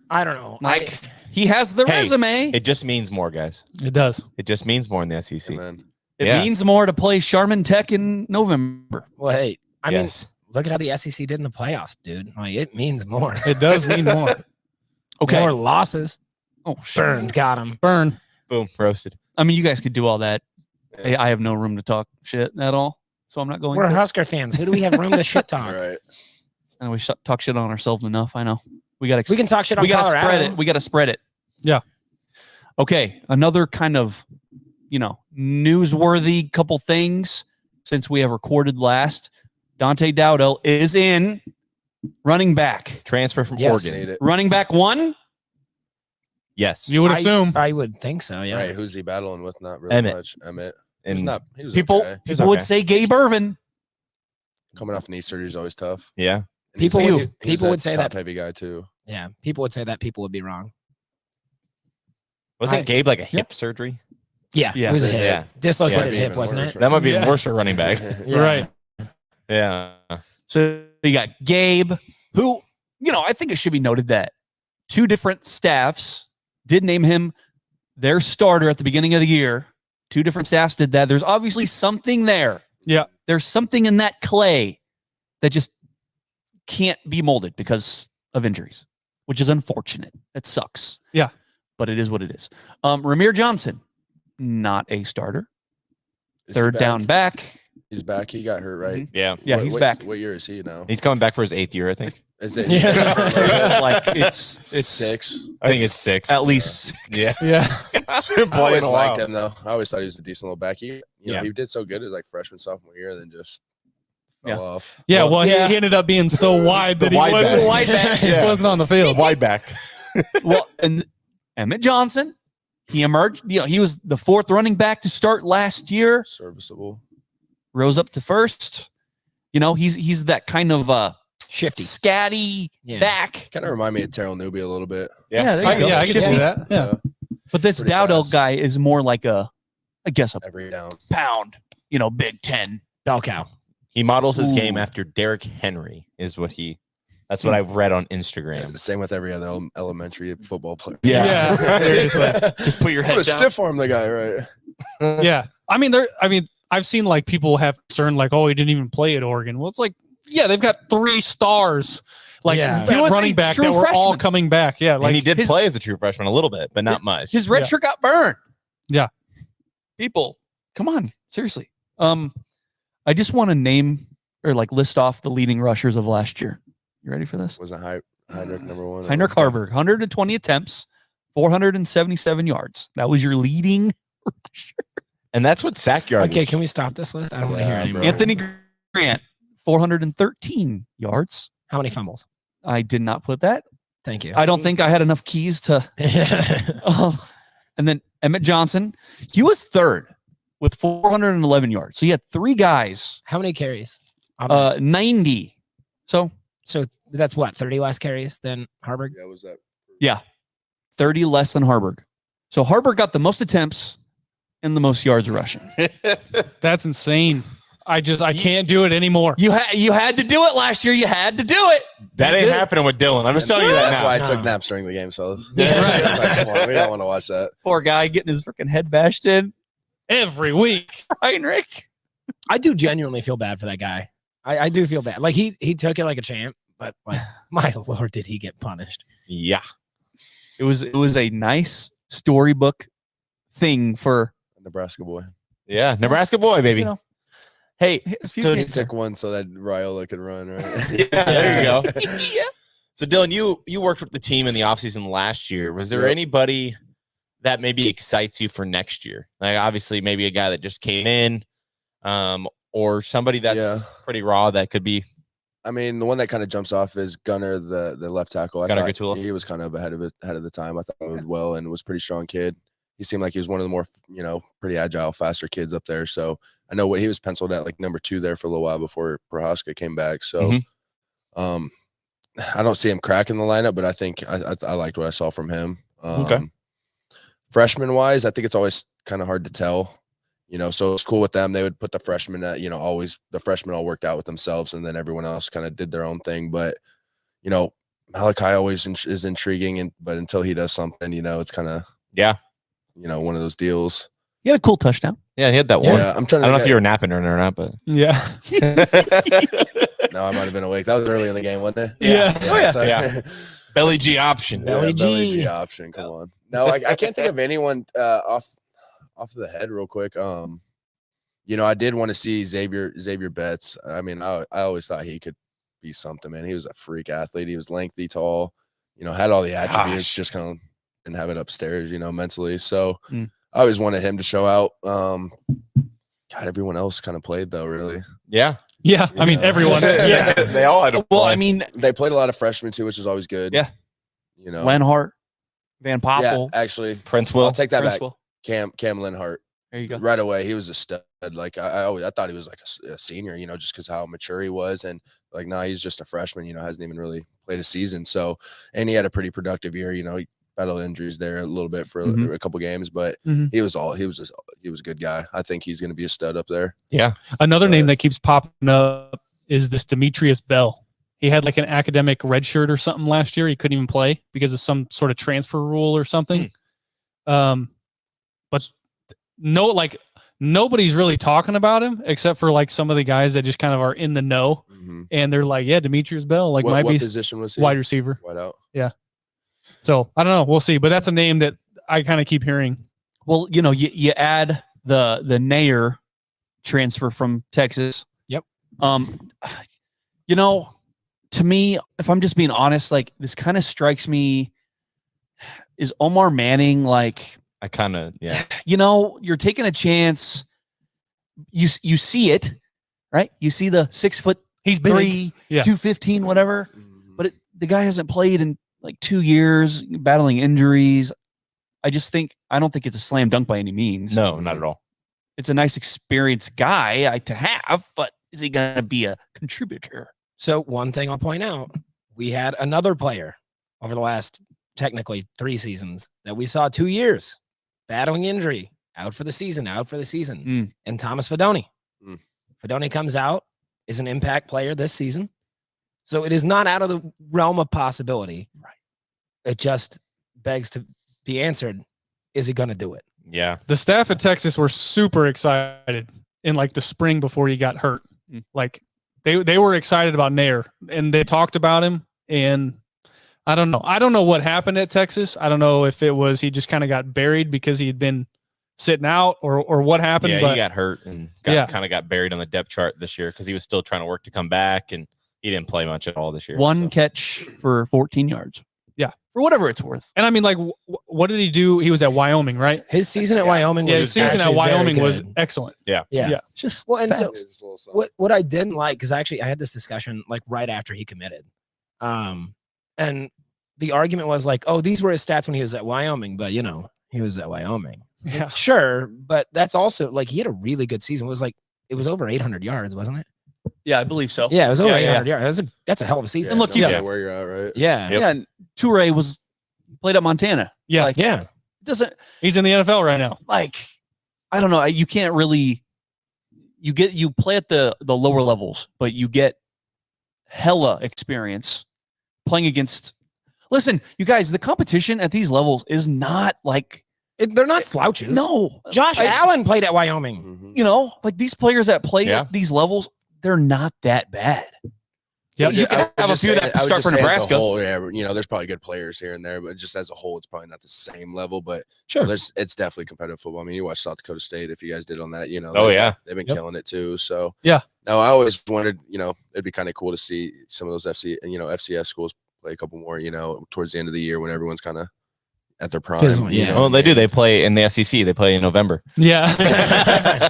I don't know. Like he has the Hey, resume. It just means more, guys. It does. It just means more in the SEC. Amen. It yeah. means more to play Charmin Tech in November. Well, hey, I Yes. mean, look at how the SEC did in the playoffs, dude. Like, it means more. It does mean more. Okay. More losses. Oh, sure. Burned. Got him. Burn. Boom. Roasted. I mean, you guys could do all that. Hey, I have no room to talk shit at all, so I'm not going We're to. Husker fans. Who do we have room to shit All talk? right. And we talk shit on ourselves enough. I know. We got to. We can talk shit on We got to Colorado. spread it. We got to spread it. Yeah. Okay. Another kind of, newsworthy couple things since we have recorded last. Dante Dowdell is in running back. Transfer from Yes. Oregon. Need it. Running back 1. Yes. You would assume. I would think so. Yeah. Right. Who's he battling with? Not really Emmett. much. Emmett. And He was People okay. He's would okay. say Gabe Irvin. Coming off knee surgery is always tough. yeah. And People he's- would- he's people a would say that- top-heavy guy too. Yeah. People would say that. People would be wrong. Wasn't I- Gabe like a hip surgery? Yeah. Yeah. It was a Yeah. hip. Yeah. Dislocated Yeah. hip, wasn't it? That might be Yeah. worse for running back. Yeah. Right. Yeah. So you got Gabe, who, I think it should be noted that 2 different staffs did name him their starter at the beginning of the year. 2 different staffs did that. There's obviously something there. Yeah. There's something in that clay that just can't be molded because of injuries, which is unfortunate. It sucks. Yeah. But it is what it is. Ramir Johnson, not a starter. Is he Third back? down back. He's back. He got hurt, right? Yeah. Yeah, What- he's what- back. What year is he now? He's coming back for his 8th year, I think. Is it Yeah. Like it's 6? I think it's 6. at least 6. Yeah. Yeah. Been I playing always a liked while. him though. I always thought he was a decent little back. He Yeah. did so good as like freshman, sophomore year, and then just Yeah. fell off. Yeah. Well, Well, yeah. he ended up being so wide that The wide back. Wide back. he Yeah. wasn't on the field. Wide back. Well, and Emmett Johnson, he emerged. He was the 4th running back to start last year. Serviceable. Rose up to 1st. He's that kind of Shifty. scatty back. Kind of remind me of Terrell Newby a little bit. Yeah, there you go. I can see Shifty. that. Yeah. But this Pretty Dowdell fast. guy is more like a Every down. pound, Big Ten. Bell cow. He models his game Ooh. after Derrick Henry, is what that's what I've read on Instagram. Same with every other elementary football player. Yeah. Seriously. Just put your Put head a down. stiff arm the guy, right? Yeah. I mean, I've seen like people have concern like, oh, he didn't even play at Oregon. Well, it's like, yeah, they've got 3 stars like Yeah. He was running a back true that were all freshman. coming back. Yeah. Like and he did his- play as a true freshman a little bit, but not much. His red Yeah. shirt got burned. Yeah. People, come on, seriously. I just want to name or like list off the leading rushers of last year. You ready for this? Wasn't Heinrich number 1? Heinrich Harburg, 120 attempts, 477 yards. That was your leading rusher. and that's what sack yard. Okay, can we stop this list? I don't want to hear Yeah, anymore. bro. Anthony Grant, 413 yards. How many fumbles? I did not put that. Thank you. I don't think I had enough keys to. And then Emmett Johnson, he was third with 411 yards. So you had 3 guys, How many carries? 90. So So that's what, 30 less carries than Harburg? Yeah, was that? yeah, 30 less than Harburg. So Harburg got the most attempts and the most yards rushing. That's insane. I can't do it anymore. You had to do it last year. You had to do it. That ain't happening with Dylan. I'm just telling you that That's now. why I took No. naps during the game, fellas. Yeah, right. Like, come on, we don't want to watch that. Poor guy getting his freaking head bashed in. Every week. Heinrich. I do genuinely feel bad for that guy. I do feel bad. Like he took it like a champ, but like my Lord, did he get punished? Yeah. It was a nice storybook thing for Nebraska boy. Yeah. Nebraska boy, baby. You know, Hey, a few so games He took one so that Raiola could run, right? yeah, there you go. yeah. So Dylan, you worked with the team in the offseason last year. Was there Yep. anybody that maybe excites you for next year? Like obviously maybe a guy that just came in, or somebody that's Yeah. pretty raw that could be. I mean, the one that kind of jumps off is Gunner, the left tackle. I Gunnar thought Gatula. he was kind of ahead of the time. I thought he moved well and was a pretty strong kid. He seemed like he was one of the more, pretty agile, faster kids up there. So I know what he was penciled at like number 2 there for a little while before Prohaska came back. So, I don't see him cracking the lineup, but I think I liked what I saw from him. Okay. Freshman wise, I think it's always kind of hard to tell. So it's cool with them. They would put the freshmen at, always the freshmen all worked out with themselves, and then everyone else kind of did their own thing. But, Malachi always is intriguing, but until he does something, it's kind of one of those deals. He had a cool touchdown. Yeah, he had that one. Yeah, I'm trying to. I don't know think if you were napping or not, but Yeah. No, I might have been awake. That was early in the game, wasn't it? Yeah. Oh, yeah. So- Yeah. Belly G option. Belly G. option. Come on. No, I can't think of anyone off the head real quick. I did want to see Xavier Betts. I mean, I always thought he could be something, man. He was a freak athlete. He was lengthy, tall, had all the attributes, just kind of didn't have it upstairs, mentally. So I always wanted him to show out. God, everyone else kind of played though, really. Yeah. Yeah. I mean, everyone. Yeah. They all had a Well, play. I mean, They played a lot of freshmen too, which is always good. Yeah. Lenhart. Lenhart, Van Yeah, Poppel, actually, Prince I'll Will. take that back. Princeville. Cam Lenhart. There you go. Right away, he was a stud. Like I thought he was like a senior, just because how mature he was, and like now he's just a freshman. Hasn't even really played a season. So, and he had a pretty productive year. He battled injuries there a little bit for a couple games, but he was a good guy. I think he's going to be a stud up there. Yeah. Another name that keeps popping up is this Demetrius Bell. He had like an academic red shirt or something last year. He couldn't even play because of some sort of transfer rule or something. But nobody's really talking about him except for like some of the guys that just kind of are in the know. And they're like, yeah, Demetrius Bell, like What might be position was he? wide receiver. Wide out. Yeah. So I don't know. We'll see. But that's a name that I kind of keep hearing. Well, you add the Nair transfer from Texas. Yep. To me, if I'm just being honest, like this kind of strikes me. Is Omar Manning like? I kind of, yeah. You're taking a chance. You see it, right? You see the 6'3", He's big. Yeah. 215, whatever. But the guy hasn't played in like 2 years, battling injuries. I don't think it's a slam dunk by any means. No, not at all. It's a nice experienced guy to have, but is he going to be a contributor? So one thing I'll point out, we had another player over the last technically 3 seasons that we saw 2 years battling injury, out for the season, and Thomas Fidone. Fidone comes out, is an impact player this season. So it is not out of the realm of possibility. Right. It just begs to be answered. Is he going to do it? Yeah. The staff at Texas were super excited in like the spring before he got hurt. Like they were excited about Nair and they talked about him. And I don't know what happened at Texas. I don't know if it was he just kind of got buried because he had been sitting out or what happened. Yeah, but he got hurt and kind of got buried on the depth chart this year because he was still trying to work to come back, and he didn't play much at all this year. One catch for 14 yards. Yeah. For whatever it's worth. And I mean, like, what did he do? He was at Wyoming, right? His season at Wyoming was his season at Wyoming was excellent. Yeah. Just and so what I didn't like, because actually I had this discussion like right after he committed. And the argument was like, oh, these were his stats when he was at Wyoming, but he was at Wyoming. Yeah. Sure, but that's also like he had a really good season. It was over 800 yards, wasn't it? Yeah, I believe so. Yeah, it was over 800 yards. That's a hell of a season. And look, where you're at, right? Yeah. Yeah, and Toure played at Montana. Yeah. Like, he's in the NFL right now. Like, I don't know. You can't really you play at the lower levels, but you get hella experience playing against. Listen, you guys, the competition at these levels is not like they're not slouches. No, Josh Allen played at Wyoming. Like these players that play at these levels, they're not that bad. Yeah, you can have a few that start for Nebraska. Whole, there's probably good players here and there, but just as a whole, it's probably not the same level. But sure, it's definitely competitive football. I mean, you watch South Dakota State. If you guys did on that, they've been killing it too. So yeah, no, I always wondered, it'd be kind of cool to see some of those FCS schools play a couple more, towards the end of the year when everyone's kind of at their prime. Well, they do. They play in the SEC. They play in November. Yeah.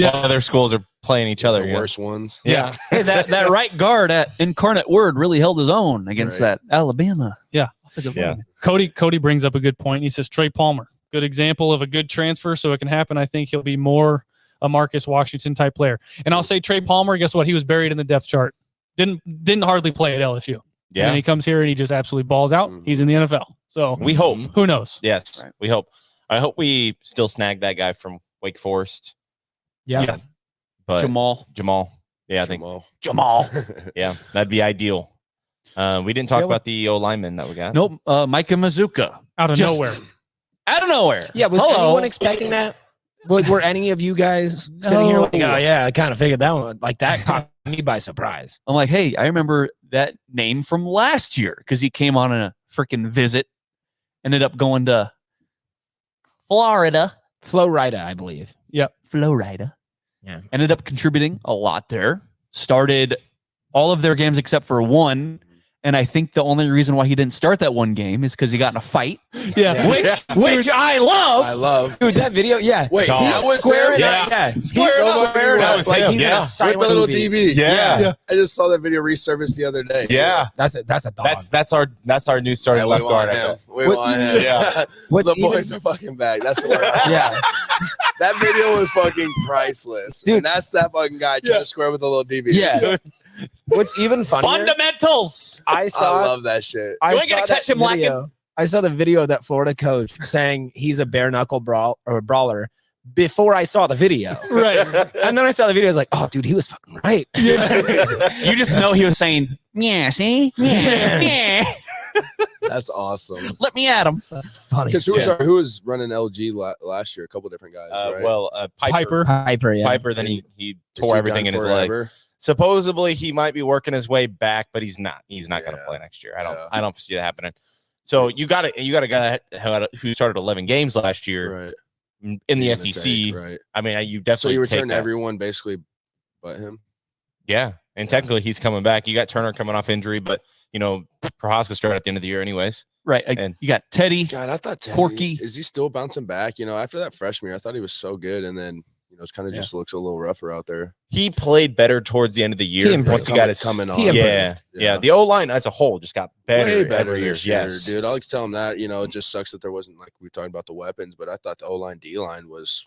Other schools are playing each other. The worst ones. Yeah. Hey, that right guard at Incarnate Word really held his own against that Alabama. Yeah. Cody brings up a good point. He says Trey Palmer, good example of a good transfer, so it can happen. I think he'll be more a Marcus Washington type player. And I'll say Trey Palmer, guess what? He was buried in the depth chart. Didn't hardly play at LSU. Yeah. And he comes here and he just absolutely balls out. He's in the NFL. So we hope. Who knows? Yes, right. We hope. I hope we still snag that guy from Wake Forest. Yeah. But Jamal. Yeah, I think Jamal. Yeah, that'd be ideal. We didn't talk about the O lineman that we got. Nope. Micah Mazuka. Out of nowhere. Out of nowhere. Yeah. Was anyone expecting that? Were any of you guys sitting here like, oh yeah, I kind of figured that one. Like that caught me by surprise. I'm like, hey, I remember that name from last year because he came on a freaking visit. Ended up going to Florida. Florida, I believe. Yep. Florida. Yeah. Ended up contributing a lot there. Started all of their games except for one. And I think the only reason why he didn't start that one game is because he got in a fight. Yeah. Which I love. I love. Dude, that video, yeah. Wait, that was square him? Yeah. Square that was him. He's in a silent with the little movie. DB. Yeah. I just saw that video resurface the other day. Yeah. That's a dog. That's our new starting left guard. We want him. Yeah. The boys are fucking back. That's hilarious. Yeah. That video was fucking priceless. Dude. And that's that fucking guy trying to square with the little DB. Yeah. What's even funnier? Fundamentals. I love that shit. You ain't gonna catch him video. I saw the video of that Florida coach saying he's a bare knuckle brawler before I saw the video. Right. And then I saw the video. I was like, oh, dude, he was fucking right. You just know he was saying, yeah, see? Yeah. That's awesome. Let me at him. So funny. Because who was running LG last year? A couple different guys, right? Well, Piper. Yeah. Piper, then he tore everything in his leg. Supposedly he might be working his way back, but he's not. He's not going to play next year. I don't see that happening. So you got a guy who started 11 games last year, right, in the SEC. Right. I mean, you definitely. So you returned everyone basically, but him. Yeah, and technically he's coming back. You got Turner coming off injury, but Prohaska started at the end of the year, anyways. Right. And you got Teddy. God, I thought Teddy, Corky. Is he still bouncing back? After that freshman year, I thought he was so good, and then it's kind of just looks a little rougher out there. He played better towards the end of the year once he got his coming on. Yeah. The O line as a whole just got better. Way better every year. this year, dude. I'll tell him that. It just sucks that there wasn't, like we were talking about the weapons, but I thought the O line D line was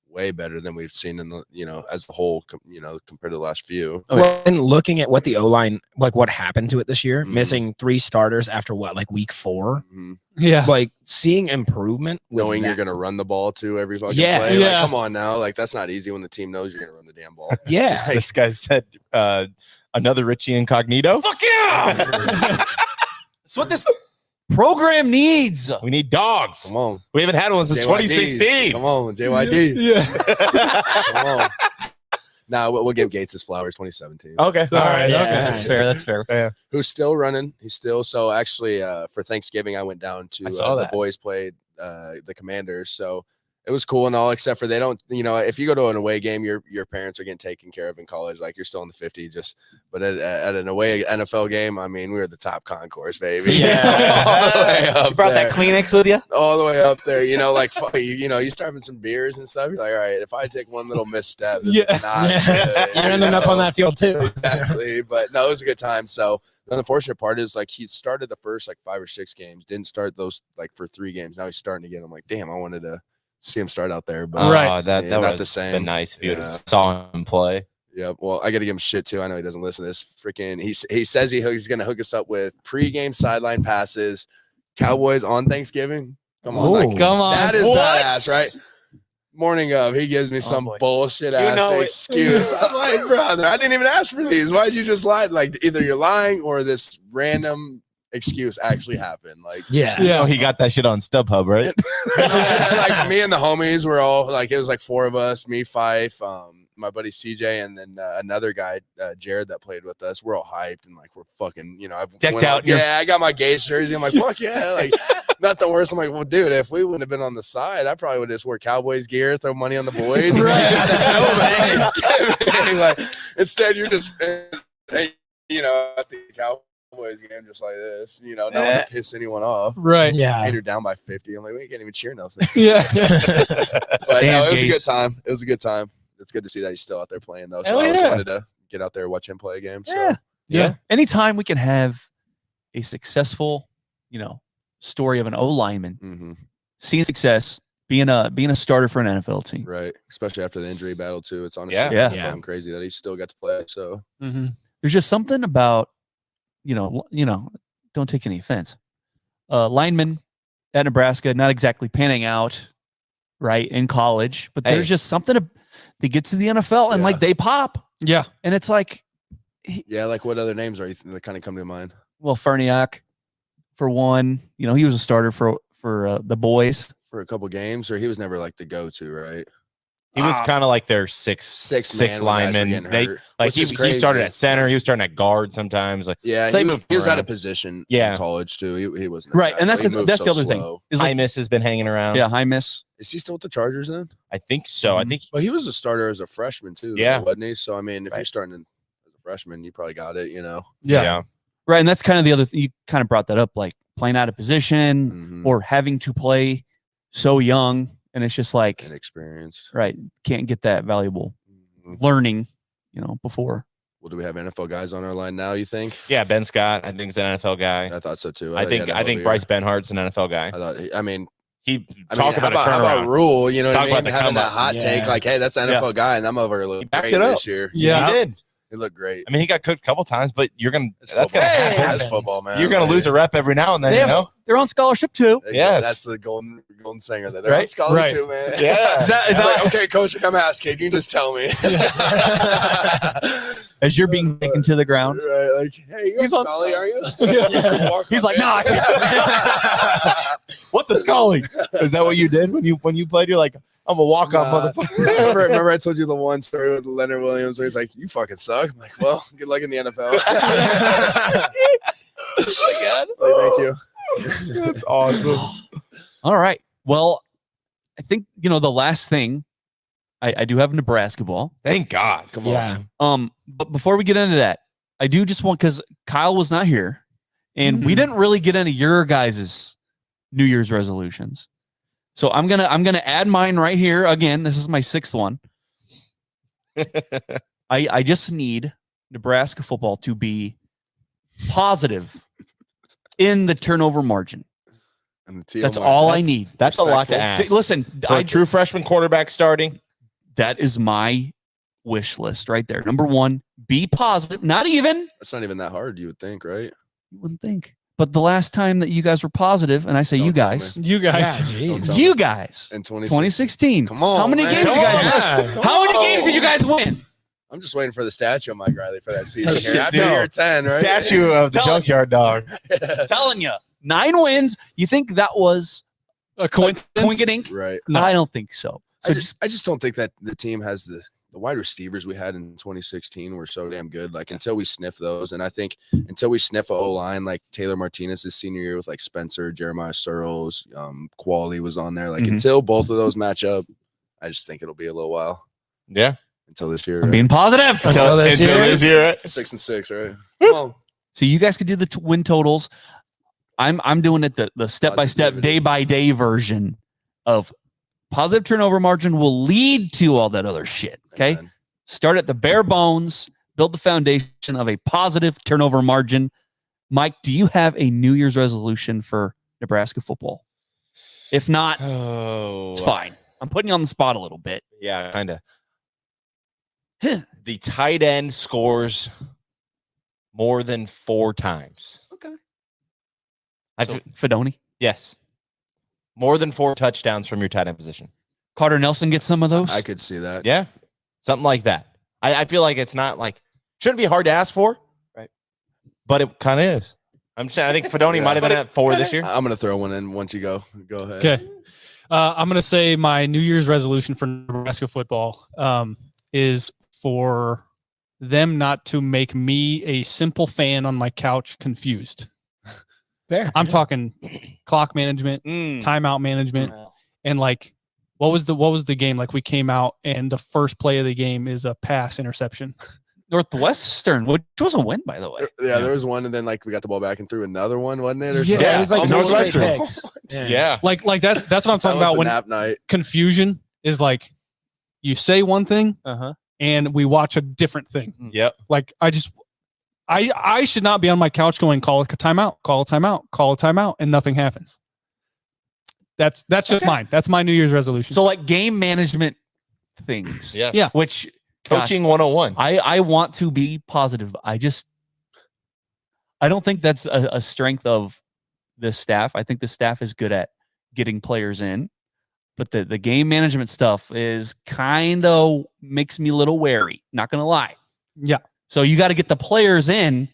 way better than we've seen in the, as a whole, compared to the last few. Well, and looking at what the O-line, like what happened to it this year, Mhm. missing 3 starters after like week 4, Yeah. like seeing improvement, with Knowing you're that. going to run the ball too every fucking Yeah. play. Yeah. Like, come on now. Like, that's not easy when the team knows you're going to run the damn ball. Yeah. This guy said another Richie Incognito. Fuck yeah! That's what this program needs. We need dogs. Come on. We haven't had one since JYDs. 2016. Come on, JYD. Yeah. Come on. Now we'll give Gates his flowers 2017. Okay. All right. Yeah. Okay. That's fair. That's fair. Who's still running. He's still so actually for Thanksgiving I went down to I saw the that. boys played the Commanders. So it was cool and all, except for they don't, if you go to an away game, your parents are getting taken care of in college. Like you're still in the 50, but at an away NFL game, I mean, we were the top concourse, baby. Yeah. All the way up You brought there. that Kleenex with you? All the way up there, like fuck, you start having some beers and stuff. You're like, all right, if I take one little misstep, this is not good, You're ending up on that field too. Exactly, but no, it was a good time. So the unfortunate part is like he started the first like 5 or 6 games, didn't start those like for 3 games. Now he's starting again. I'm like, damn, I wanted to see him start out there, but Right. That not would the same. been nice if you would Yeah. have saw him play. Yeah, well, I got to give him shit too. I know he doesn't listen to this. Freaking, he says he's going to hook us up with pregame sideline passes. Cowboys on Thanksgiving. Come on, like, Come on. that is What? badass, right? Morning of, he gives me some boy. bullshit You ass know it. excuse. I'm like, brother, I didn't even ask for these. Why'd you just lie? Like, either you're lying or this random excuse actually happened. Like, Yeah. Yeah, he got that shit on StubHub, right? like me and the homies were all like, it was like 4 of us, me, Fife, my buddy CJ, and then another guy, Jared, that played with us. We're all hyped and like we're fucking, I've Decked went out. Yeah, I got my Gates jersey. I'm like, fuck yeah, like nothing worse. I'm like, well, dude, if we wouldn't have been on the side, I probably would have just wear Cowboys gear, throw money on the boys. Right. Had a hell of a Thanksgiving. Like, instead, you're just, at the Cowboys game just like this, not want to piss anyone off. Right. Yeah. And you're down by 50. I'm like, we can't even cheer nothing. Yeah. But Damn, no, it was a Gase. good time. It was a good time. It's good to see that he's still out there playing though. So Hell I just yeah. wanted to get out there and watch him play a game. So Yeah. Yeah. Anytime we can have a successful, story of an O lineman seeing success, being a starter for an NFL team. right. Especially after the injury battle too. It's honestly Yeah. Yeah. fucking crazy that he still got to play. So Mm-hmm. There's just something about, don't take any offense. Linemen at Nebraska, not exactly panning out, right, in college, but there's Hey. just something they get to the NFL and Yeah. like they pop. Yeah. And it's like, yeah, like what other names are you that kind of come to mind? well, Ferniak, for one, he was a starter for the boys. For a couple games, or he was never like the go-to, right? He was kind of like their sixth Sixth lineman. They like he started at center. He was starting at guard sometimes. Like Yeah, they he was, moved he was out around. of position Yeah. in college too. He wasn't Right, and exactly- he moved that's so the other thing. slow. Is like, Imus has been hanging around. yeah, Hymus. Is he still with the Chargers then? I think so. I Mhm. think Well, he was a starter as a freshman too, though, Yeah. wasn't he? So I mean, if you're Right. starting as a freshman, you probably got it, Yeah. Right, and that's kind of the other thing. You kind of brought that up, like playing out of position Mhm. or having to play so young, and it's just like, Inexperienced. right, can't get that valuable Mhm. learning, before. Well, do we have NFL guys on our line now? You think? Yeah, Ben Scott, I think is an NFL guy. I thought so too. I think Bryce Benhart's an NFL guy. I thought. I mean, He I talk mean, about a how about turnaround. Rule? You know what Talk I mean? about the Having that comeback. hot take, like, hey, that's an NFL guy, and that motherfucker looked backed great it up. this year. Yeah. He did. He looked great. I mean, he got cooked a couple times, but It's that's football. gonna Hey, happen. it's football, man. You're gonna lose a rep every now and then. They're on scholarship too. Yeah, Yes. that's the golden singer. They're on Right? scholar Right. too, man. Yeah. Is that Like, okay, coach, come ask kid. You can just tell me. as you're being taken to the ground? Right, like, hey, you're He's on on Scully, are you? Walk He's up like, in. nah, I What's a Scully? Is that what you did when you played? You're like, I'm a walk on Nah. motherfucker. remember I told you the one story with Leonard Williams where he's like, you fucking suck. I'm like, well, good luck in the NFL. Like, thank you. That's awesome. All right. Well, I think the last thing I do have Nebraska ball. Thank God. Come on. Yeah. But before we get into that, I do just want, because Kyle was not here, and we didn't really get into your guys' New Year's resolutions. So I'm gonna add mine right here. Again, this is my 6th one. I just need Nebraska football to be positive in the turnover margin. And the teal That's mark. all I need. That's a lot to ask. Listen, For a true freshman quarterback starting, that is my wish list right there. Number one, be positive. Not even. That's not even that hard, you would think, right? You wouldn't think. But the last time that you guys were positive, and I say Don't you tell guys, You guys. Don't tell you me. guys, In 2016. Come on, How many man. games you Come guys on. win? How many games did you guys win? I'm just waiting for the statue of Mike Riley for that season. Shit, After dude. year 10, right? Statue of the Tell him. junkyard dog. Telling you, 9 wins. You think that was A coincidence? coincidence? Right. No. I don't think so. So I just don't think that the team has the wide receivers we had in 2016 were so damn good. Like until we sniff those, and I think until we sniff a O-line like Taylor Martinez's senior year with like Spencer, Jeremiah Searles, Quality was on there. Like Mhm. until both of those match up, I just think it'll be a little while Yeah. until this year. I'm being positive. Until this year. 6-6, right? Come on. So you guys could do the win totals. I'm doing it the step-by-step, Positivity. day-by-day version of positive turnover margin will lead to all that other shit. Okay. Amen. Start at the bare bones, build the foundation of a positive turnover margin. Mike, do you have a New Year's resolution for Nebraska football? If not, Oh, it's fine. I'm putting you on the spot a little bit. Yeah, kind of. The tight end scores more than 4 times. Okay. I Fedoni, yes, more than 4 touchdowns from your tight end position. Carter Nelson gets some of those. I could see that. Yeah, something like that. I feel like it's not like shouldn't be hard to ask for, Right. But it kind of is. I'm saying I think Fedoni Yeah. might have been at 4 this year. I'm gonna throw one in once you go. Go ahead. Okay. I'm going to say my New Year's resolution for Nebraska football is for them not to make me, a simple fan on my couch, confused. Fair. I'm talking clock management, timeout management, and like, what was the game? Like we came out and the first play of the game is a pass interception. Northwestern, which was a win, by the way. Yeah, there was one, and then like we got the ball back and threw another one, wasn't it? Or Yeah, something? it was like Almost two straight Northwestern. picks. Yeah. Like that's what I'm That talking was about the when nap night. confusion is like you say one thing Uh-huh. and we watch a different thing. Yep. Like I should not be on my couch going call a timeout, call a timeout, call a timeout, and nothing happens. That's just mine. That's my New Year's resolution. So like game management things. Yeah. Yeah. Which gosh, Coaching 101. I want to be positive. I don't think that's a strength of this staff. I think the staff is good at getting players in, but the game management stuff is kind of makes me a little wary. Not gonna lie. Yeah. So you got to get the players in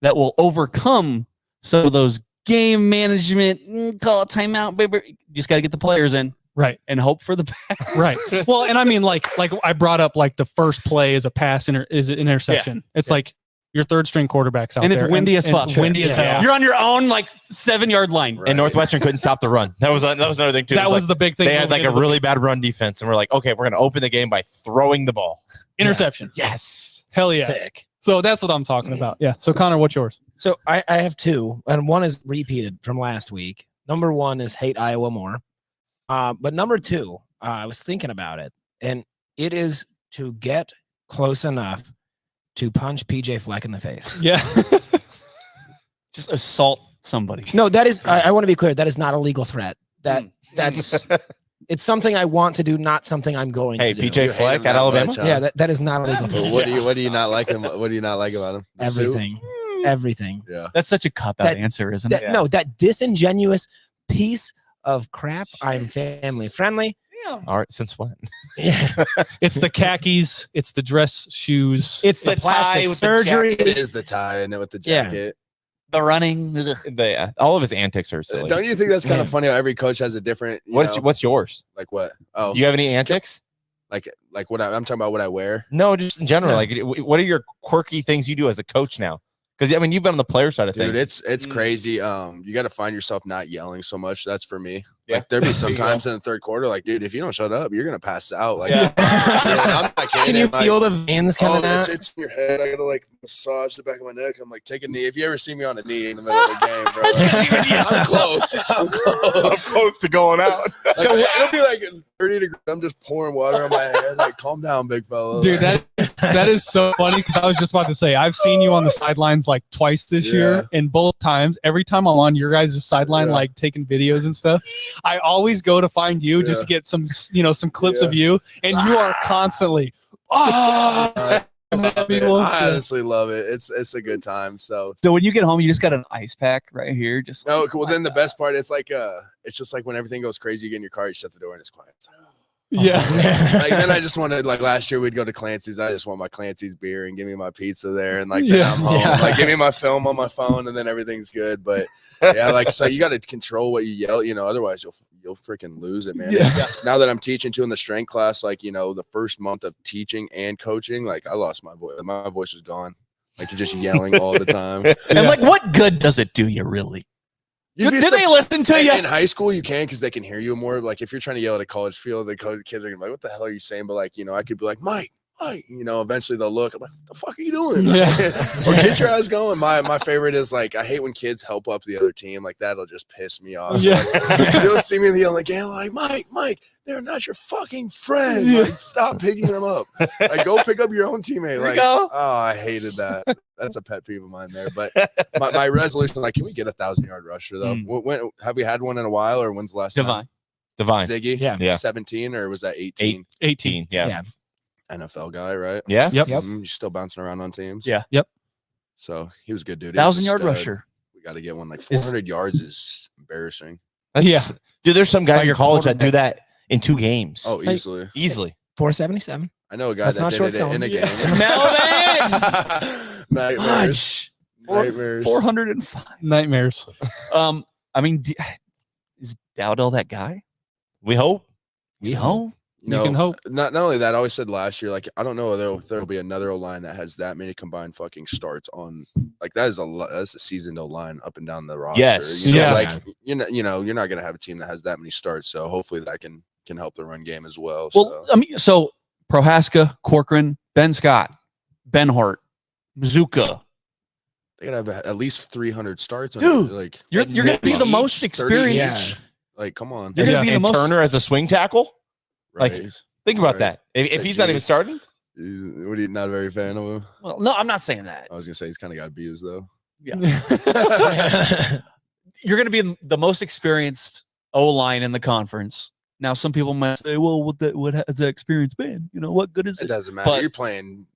that will overcome some of those game management. Call a timeout, baby. You just got to get the players in, right. and hope for the best. Right. Well, and I mean, like I brought up, like the first play is a pass, is an interception. It's like your third string quarterback's out And there. it's windy as fuck. Windy as hell. You're on your own, like 7-yard line. Right. And Northwestern couldn't stop the run. That was another thing too. That It was like, the big thing. they had going like a into the really bad run defense, and we're like, okay, we're gonna open the game by throwing the ball. interception. Yes. Hell yeah. Sick. So that's what I'm talking about. Yeah. So Connor, what's yours? So I have 2, and one is repeated from last week. Number 1 is hate Iowa more. But number 2, I was thinking about it, and it is to get close enough to punch PJ Fleck in the face. Yeah. Just assault somebody. No, that is, I want to be clear, that is not a legal threat. That's it's something I want to do, not something I'm going Hey, to do. PJ You hate Fleck him at that Alabama. much, huh? Yeah, that is not a legal threat. So what do you not like him? What do you not like about him? The suit? Everything. Everything. Yeah. That's such a cop out That- answer, isn't That, it? No, that disingenuous piece of crap. I'm family friendly. All right. Since when? Yeah. It's the khakis. It's the dress shoes. It's the The tie plastic with the surgery. It is the tie and with the Yeah. jacket. The running. All of his antics are silly. Don't you think that's kind of Yeah. funny how every coach has a different? What's yours? like what? Oh, Do you have any antics? like what I'm talking about. What I wear. No, just in general. Yeah. Like, what are your quirky things you do as a coach now? Because I mean, you've been on the player side of Dude, things. it's crazy. You got to find yourself not yelling so much. That's for me. Yeah. Like there'd be There some you go. times in the third quarter, like, dude, if you don't shut up, you're gonna pass out. Like, Yeah. I'm not Can kidding. you Like, feel the veins coming out? it's in your head. I gotta like massage the back of my neck. I'm like, take a knee. If you ever see me on a knee in the middle of the game, bro, like, I'm close. I'm close. close to going out. So it'll be like 30 degrees. I'm just pouring water on my head. Like, calm down, big fella. Dude, Like, that is so funny because I was just about to say I've seen you on the sidelines like twice this Yeah. year, and both times, every time I'm on your guys' sideline, Yeah. like taking videos and stuff, I always go to find you just to get some clips of you, and you are constantly. I honestly love it. It's a good time. So when you get home, you just got an ice pack right here. Just no, well then the best part, it's just like when everything goes crazy, you get in your car, you shut the door, and it's quiet. It's like, Yeah. like then I just wanted, like last year we'd go to Clancy's. I just want my Clancy's beer and give me my pizza there, and like then I'm home. Like give me my film on my phone, and then everything's good. But yeah, like so you got to control what you yell, otherwise you'll freaking lose it, man. Yeah. Now that I'm teaching too in the strength class, like the first month of teaching and coaching, like I lost my voice. My voice was gone. Like you're just yelling all the time. And like, what good does it do you really? Do they listen to you? In high school, you can because they can hear you more. Like if you're trying to yell at a college field, the kids are gonna be like, "What the hell are you saying?" But like, I could be like, "Mike, Mike." Eventually they'll look. I'm like, "What the fuck are you doing?" Or get your ass going. My favorite is like, I hate when kids help up the other team. Like that'll just piss me off. Yeah. Like, you'll see me in the yelling game, like, Mike, they're not your fucking friend. Yeah. Like, stop picking them up. Like, go pick up your own teammate. Like, oh, I hated that. That's a pet peeve of mine there. But my resolution, like, can we get a 1,000-yard rusher though? When have we had one in a while, or when's the last time? Divine. Ziggy? Yeah. 17, or was that 18? 18. Yeah. NFL guy, right? Yeah. Yep. You're still bouncing around on teams. Yeah. Yep. So he was a good dude. He was a 1,000-yard stud. rusher. We got to get one. Like 400 yards is embarrassing. Dude, there's some guys in your college that do that in 2 games. Oh, easily. 477. I know a guy That's that not did short it selling. in a game. Melvin! Nightmares. Nightmares. 405. Nightmares. I mean, is Dowdell that guy? We hope. We hope. You can hope. Not only that, I always said last year, like, I don't know if there'll be another O-line that has that many combined fucking starts on. Like, that is that's a seasoned O-line up and down the roster. Yes. Yeah. Like, you're not going to have a team that has that many starts. So hopefully that can help the run game as well. Well, I mean, so Prohaska, Corcoran, Ben Scott, Ben Hart, Mazuka. They got to have at least 300 starts. Dude, like you're going to be the most experienced. Like, come on. You're going to be the And most. Turner as a swing tackle? Right. Like, think about Right. that. If he's not even starting? What are you not a very fan of him? Well, no, I'm not saying that. I was going to say he's kind of got abused, though. You're going to be the most experienced O-line in the conference. Now, some people might say, well, what has that experience been? What good is It it? doesn't matter. But- You're playing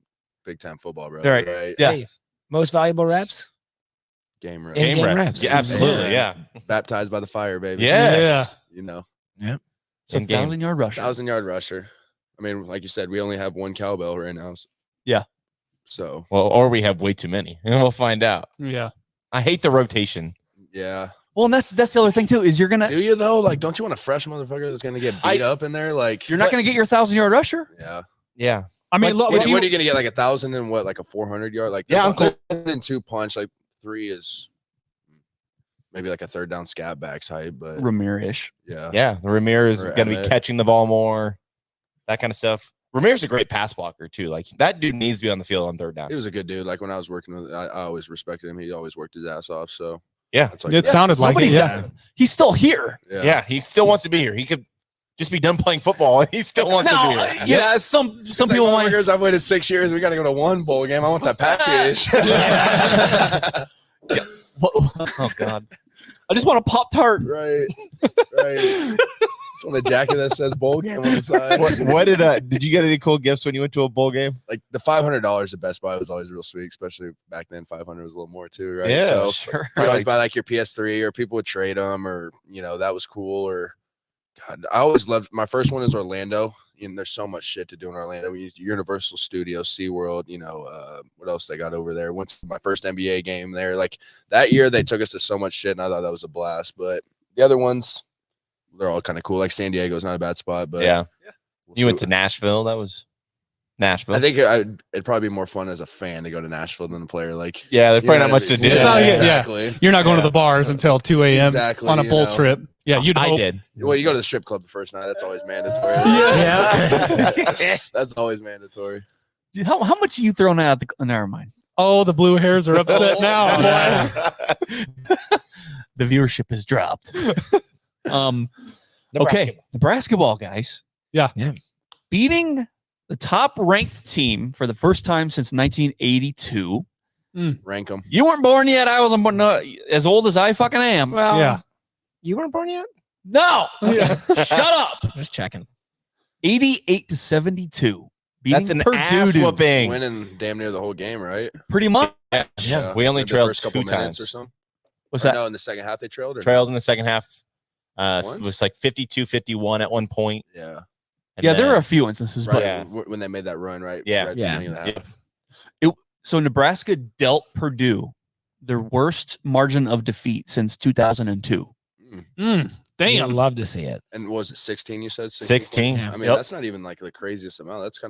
big-time football, bro. Right. Yeah. Hey, most valuable reps. Game rep. Game rep. reps. Yeah, absolutely. Yeah. Baptized by the fire, baby. Yes. So In game. 1,000-yard rusher. 1,000-yard rusher. I mean, like you said, we only have one cowbell right now. Yeah. So, Well, or we have way too many. And we'll find out. Yeah. I hate the rotation. yeah. Well, and that's the other thing too, is you're gonna Do you though? Like, don't you want a fresh motherfucker that's gonna get beat up in there? Like, you're not gonna get your 1,000-yard rusher. Yeah. Yeah. I mean, look, What if are you, you gonna get? Like 1,000 and what? Like a 400-yard? Like, Yeah, I'm cool. And 2 punch. Like 3 is maybe like a third down scat back type, but Ramirez. yeah. Yeah. Ramirez is Or going to be Emmett. catching the ball more, that kind of stuff. Ramirez is a great pass blocker, too. Like, that dude needs to be on the field on third down. He was a good dude. Like when I was working with, I always respected him. He always worked his ass off. So Yeah. that's like, it sounded like Somebody it. Yeah. done. He's still here. Yeah. He still wants to be here. He could just be done playing football, and he still wants to be here. Yeah, some It's like, people might. motherfuckers, I've waited 6 years. We got to go to one bowl game. I want that package. Oh God, I just want a Pop-Tart. Right. Just want a jacket that says bowl game on the side. What did you get any cool gifts when you went to a bowl game? Like the $500 at Best Buy was always real sweet, especially back then. 500 was a little more too, right? Yeah, so Sure. you'd always buy like your PS3, or people would trade them, or that was cool. Or God, I always loved my first one is Orlando. There's so much shit to do in Orlando. We used Universal Studios, SeaWorld, what else they got over there. Went to my first NBA game there. Like that year they took us to so much shit, and I thought that was a blast. But the other ones, they're all kind of cool. Like San Diego's not a bad spot, but Yeah. we'll You see went to Nashville. That was Nashville. I think it'd probably be more fun as a fan to go to Nashville than a player. Like, yeah, there's probably not much to do. It's not- yeah. exactly. You're not going to Yeah. the bars until 2 a.m. Exactly, on a you bowl know. trip. Yeah, you'd I hope. did. Well, you go to the strip club the first night. That's always mandatory. Yeah. That's always mandatory. Dude, how much are you throwing out? Never mind. Oh, the blue hairs are upset now. The viewership has dropped. Okay, Nebraska ball, guys. Yeah. Beating the top-ranked team for the first time since 1982. Rank them. You weren't born yet. I wasn't born. No, as old as I fucking am. Well, Yeah. You weren't born yet? No. Okay. Shut up. Just checking. 88-72. Beating That's an Purdue, ass dude. whooping. Winning damn near the whole game, right? Pretty much. Yeah. We only Maybe the trailed first couple two minutes times. or something. What's Or that? No, in the second half they trailed. Or Trailed in the second half. It Once? was like 52-51 at one point. Yeah. And Yeah, there then- are a few instances, Right. but Yeah. When they made that run, right? Yeah. Right at the Yeah. beginning of the half. so Nebraska dealt Purdue their worst margin of defeat since 2002. I'd Damn. love to see it. And was it 16? You said 16. Yeah. I mean, Yep. that's not even like the craziest amount. That's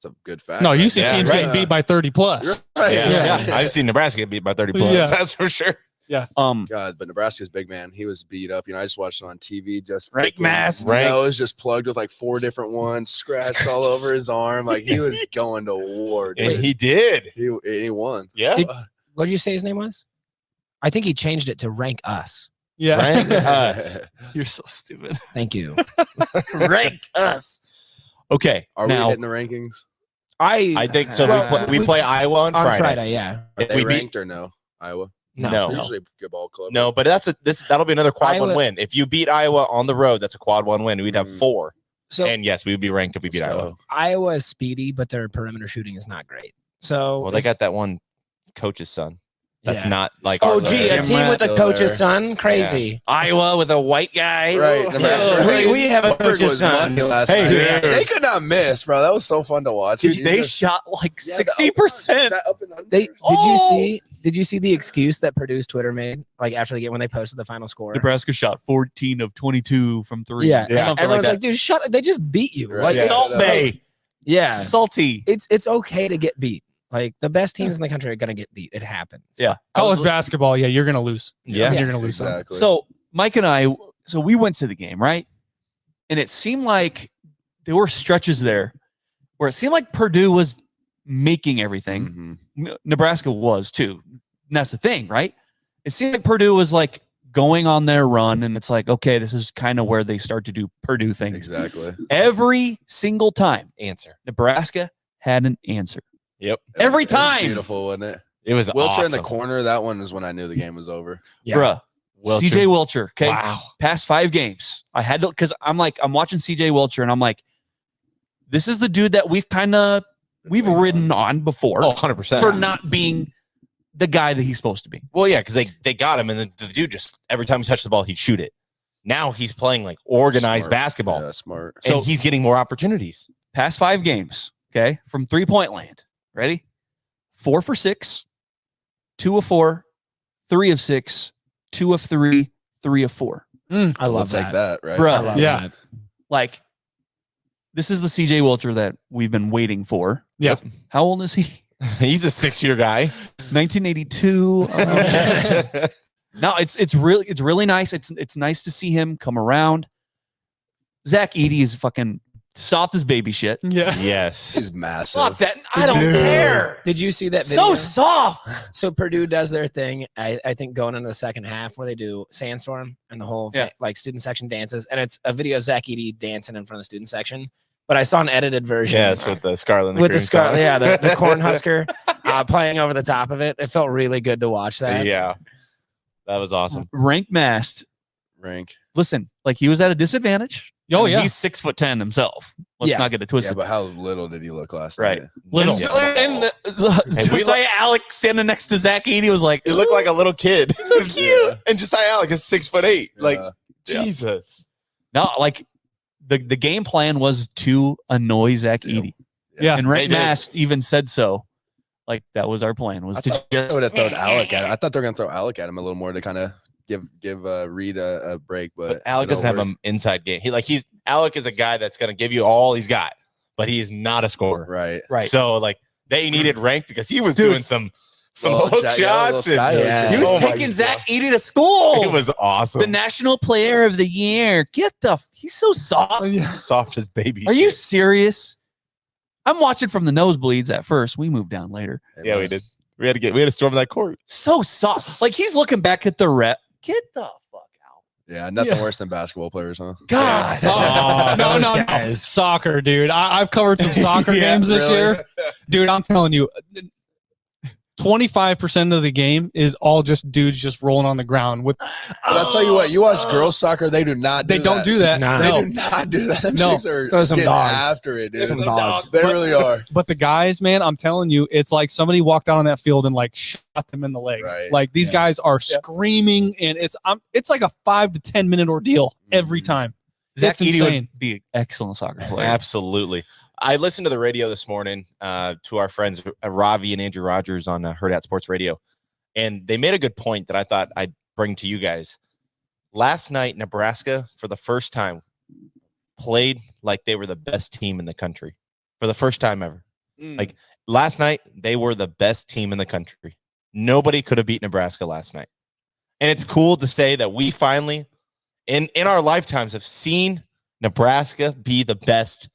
a good fact. No, you right see there. teams getting beat by 30 plus. Right. Yeah. Yeah. I've seen Nebraska get beat by 30 plus. Yeah. That's for sure. God, but Nebraska's big man. He was beat up. I just watched it on TV. Just Rank freaking- mask. Rank. Nose just plugged with like 4 different ones, scratched all over his arm. Like he was going to war. And Dude. he did. He won. Yeah. Did- What did you say his name was? I think he changed it to Rank Us. Yeah. Rank us. You're so stupid. Thank you. Rank us. Okay. Are we now, hitting the rankings? I think so. Well, we play Iowa on Friday. yeah. Are If they we beat- ranked or no? Iowa. No. We're usually a good ball club. No, but that'll be another quad Iowa- one win. If you beat Iowa on the road, that's a quad one win. We'd have 4. So And yes, we would be ranked if we beat Let's Iowa. go. Iowa is speedy, but their perimeter shooting is not great. So Well, they got that one coach's son. That's Yeah. not like Oh, our gee, a list. team with a Still coach's there. son, crazy. Iowa with a white guy. Right. We have a Pittsburgh coach's was son. money last Hey, night. dude. They could not miss, bro. That was so fun to watch. Dude, they Jesus. shot like Yeah, the 60%. that up and under. Did you see the excuse that Purdue's Twitter made like after the game when they posted the final score? Nebraska shot 14 of 22 from 3. Yeah, Something like everyone's that. like, dude, shut up. They just beat you. Right. Like, Yeah. Salt Bay. yeah. Salty. It's okay to get beat. Like the best teams in the country are gonna get beat. It happens. Yeah. College basketball, yeah, you're gonna lose. Yeah. You're gonna lose. Some. Exactly. So Mike and I, so we went to the game, right? And it seemed like there were stretches there where it seemed like Purdue was making everything. Nebraska was too. And that's the thing, right? It seemed like Purdue was like going on their run, and it's like, okay, this is kind of where they start to do Purdue things. Exactly. Every single time, Answer. Nebraska had an answer. Yep. Every It was time. beautiful, wasn't it? It was Wilcher awesome. in the corner. That one was when I knew the game was over. Yeah. Bruh. Wilcher. CJ Wilcher. Okay. Wow. Past 5 games. I had to, because I'm watching CJ Wilcher, and I'm like, this is the dude that we've ridden on before Oh, 100%. for not being the guy that he's supposed to be. Well, yeah, because they got him, and the dude just every time he touched the ball, he'd shoot it. Now he's playing like organized Smart. basketball, Yeah, smart. and he's getting more opportunities. Past 5 games, okay, from 3-point land. Ready? 4 for 6, 2 of 4, 3 of 6, 2 of 3, 3 of 4. I love Take that, right? Bruh. I love Yeah. that. Like, this is the CJ Wilcher that we've been waiting for. Yeah. How old is he? He's a 6-year guy. 1982. No, it's really nice. It's nice to see him come around. Zach Edey is fucking soft as baby shit. Yeah. He's Yes. massive. Fuck that. I don't care. Did you see that video? So soft. So Purdue does their thing, I think going into the second half where they do Sandstorm and the whole Yeah. like student section dances. And it's a video of Zach Edey dancing in front of the student section. But I saw an edited version. Yes, with the Scarlet. with the Scarlet, yeah, the Cornhusker playing over the top of it. It felt really good to watch that. Yeah, that was awesome. Rank mast. Rank. Listen, like he was at a disadvantage. Oh, And yeah. He's 6'10" himself. Let's Yeah. not get it Yeah, twisted. but how little did he look last Right. night? Little. And Josiah Alex standing next to Zach Edey was like, He looked like a little kid. so cute. And Josiah Alec is 6'8". Like Yeah. Jesus. No, like the game plan was to annoy Zach Yeah. Edey. Yeah. And Rank they did. Mast even said so. Like that was our plan, was I to thought they just would have thrown Alec at him. I thought they were gonna throw Alec at him a little more to kind of give Reed a break, But Alec doesn't have an inside game. Alec is a guy that's gonna give you all he's got, but he is not a scorer. right. right. So like they needed Rank because he was Dude. doing some Well, hook Jack- yeah, shots. little sky And, hooks. Yeah. He was Oh my taking God. Zach Edey to school. It was awesome. the National Player of the Year. He's so soft. Soft as baby. Are you shit. serious? I'm watching from the nosebleeds at first. We moved down later. Yeah, we did. We had to storm that court. So soft. Like he's looking back at the rep. Get the fuck out. Yeah, nothing Yeah. worse than basketball players, huh? God. Oh, no, no, no. guys. Soccer, dude. I've covered some soccer Yeah, games this really? year. Dude, I'm telling you, 25% of the game is all just dudes just rolling on the ground with. But I'll tell you what, you watch girls soccer, they do not. They don't do that. Nah. They No. do not do that. Them No. chicks are Throw some getting dogs. after it, dude. Some dogs. They really are. But the guys, man, I'm telling you, it's like somebody walked out on that field and like shot them in the leg. Right. Like these guys are screaming, and it's like a 5 to 10 minute ordeal every time. Zach It's Edey insane. would be an excellent soccer player. Absolutely. I listened to the radio this morning to our friends Ravi and Andrew Rogers on Herd at Sports Radio, and they made a good point that I thought I'd bring to you guys. Last night, Nebraska, for the first time, played like they were the best team in the country for the first time ever. Like last night, they were the best team in the country. Nobody could have beat Nebraska last night. And it's cool to say that we finally, in our lifetimes, have seen Nebraska be the best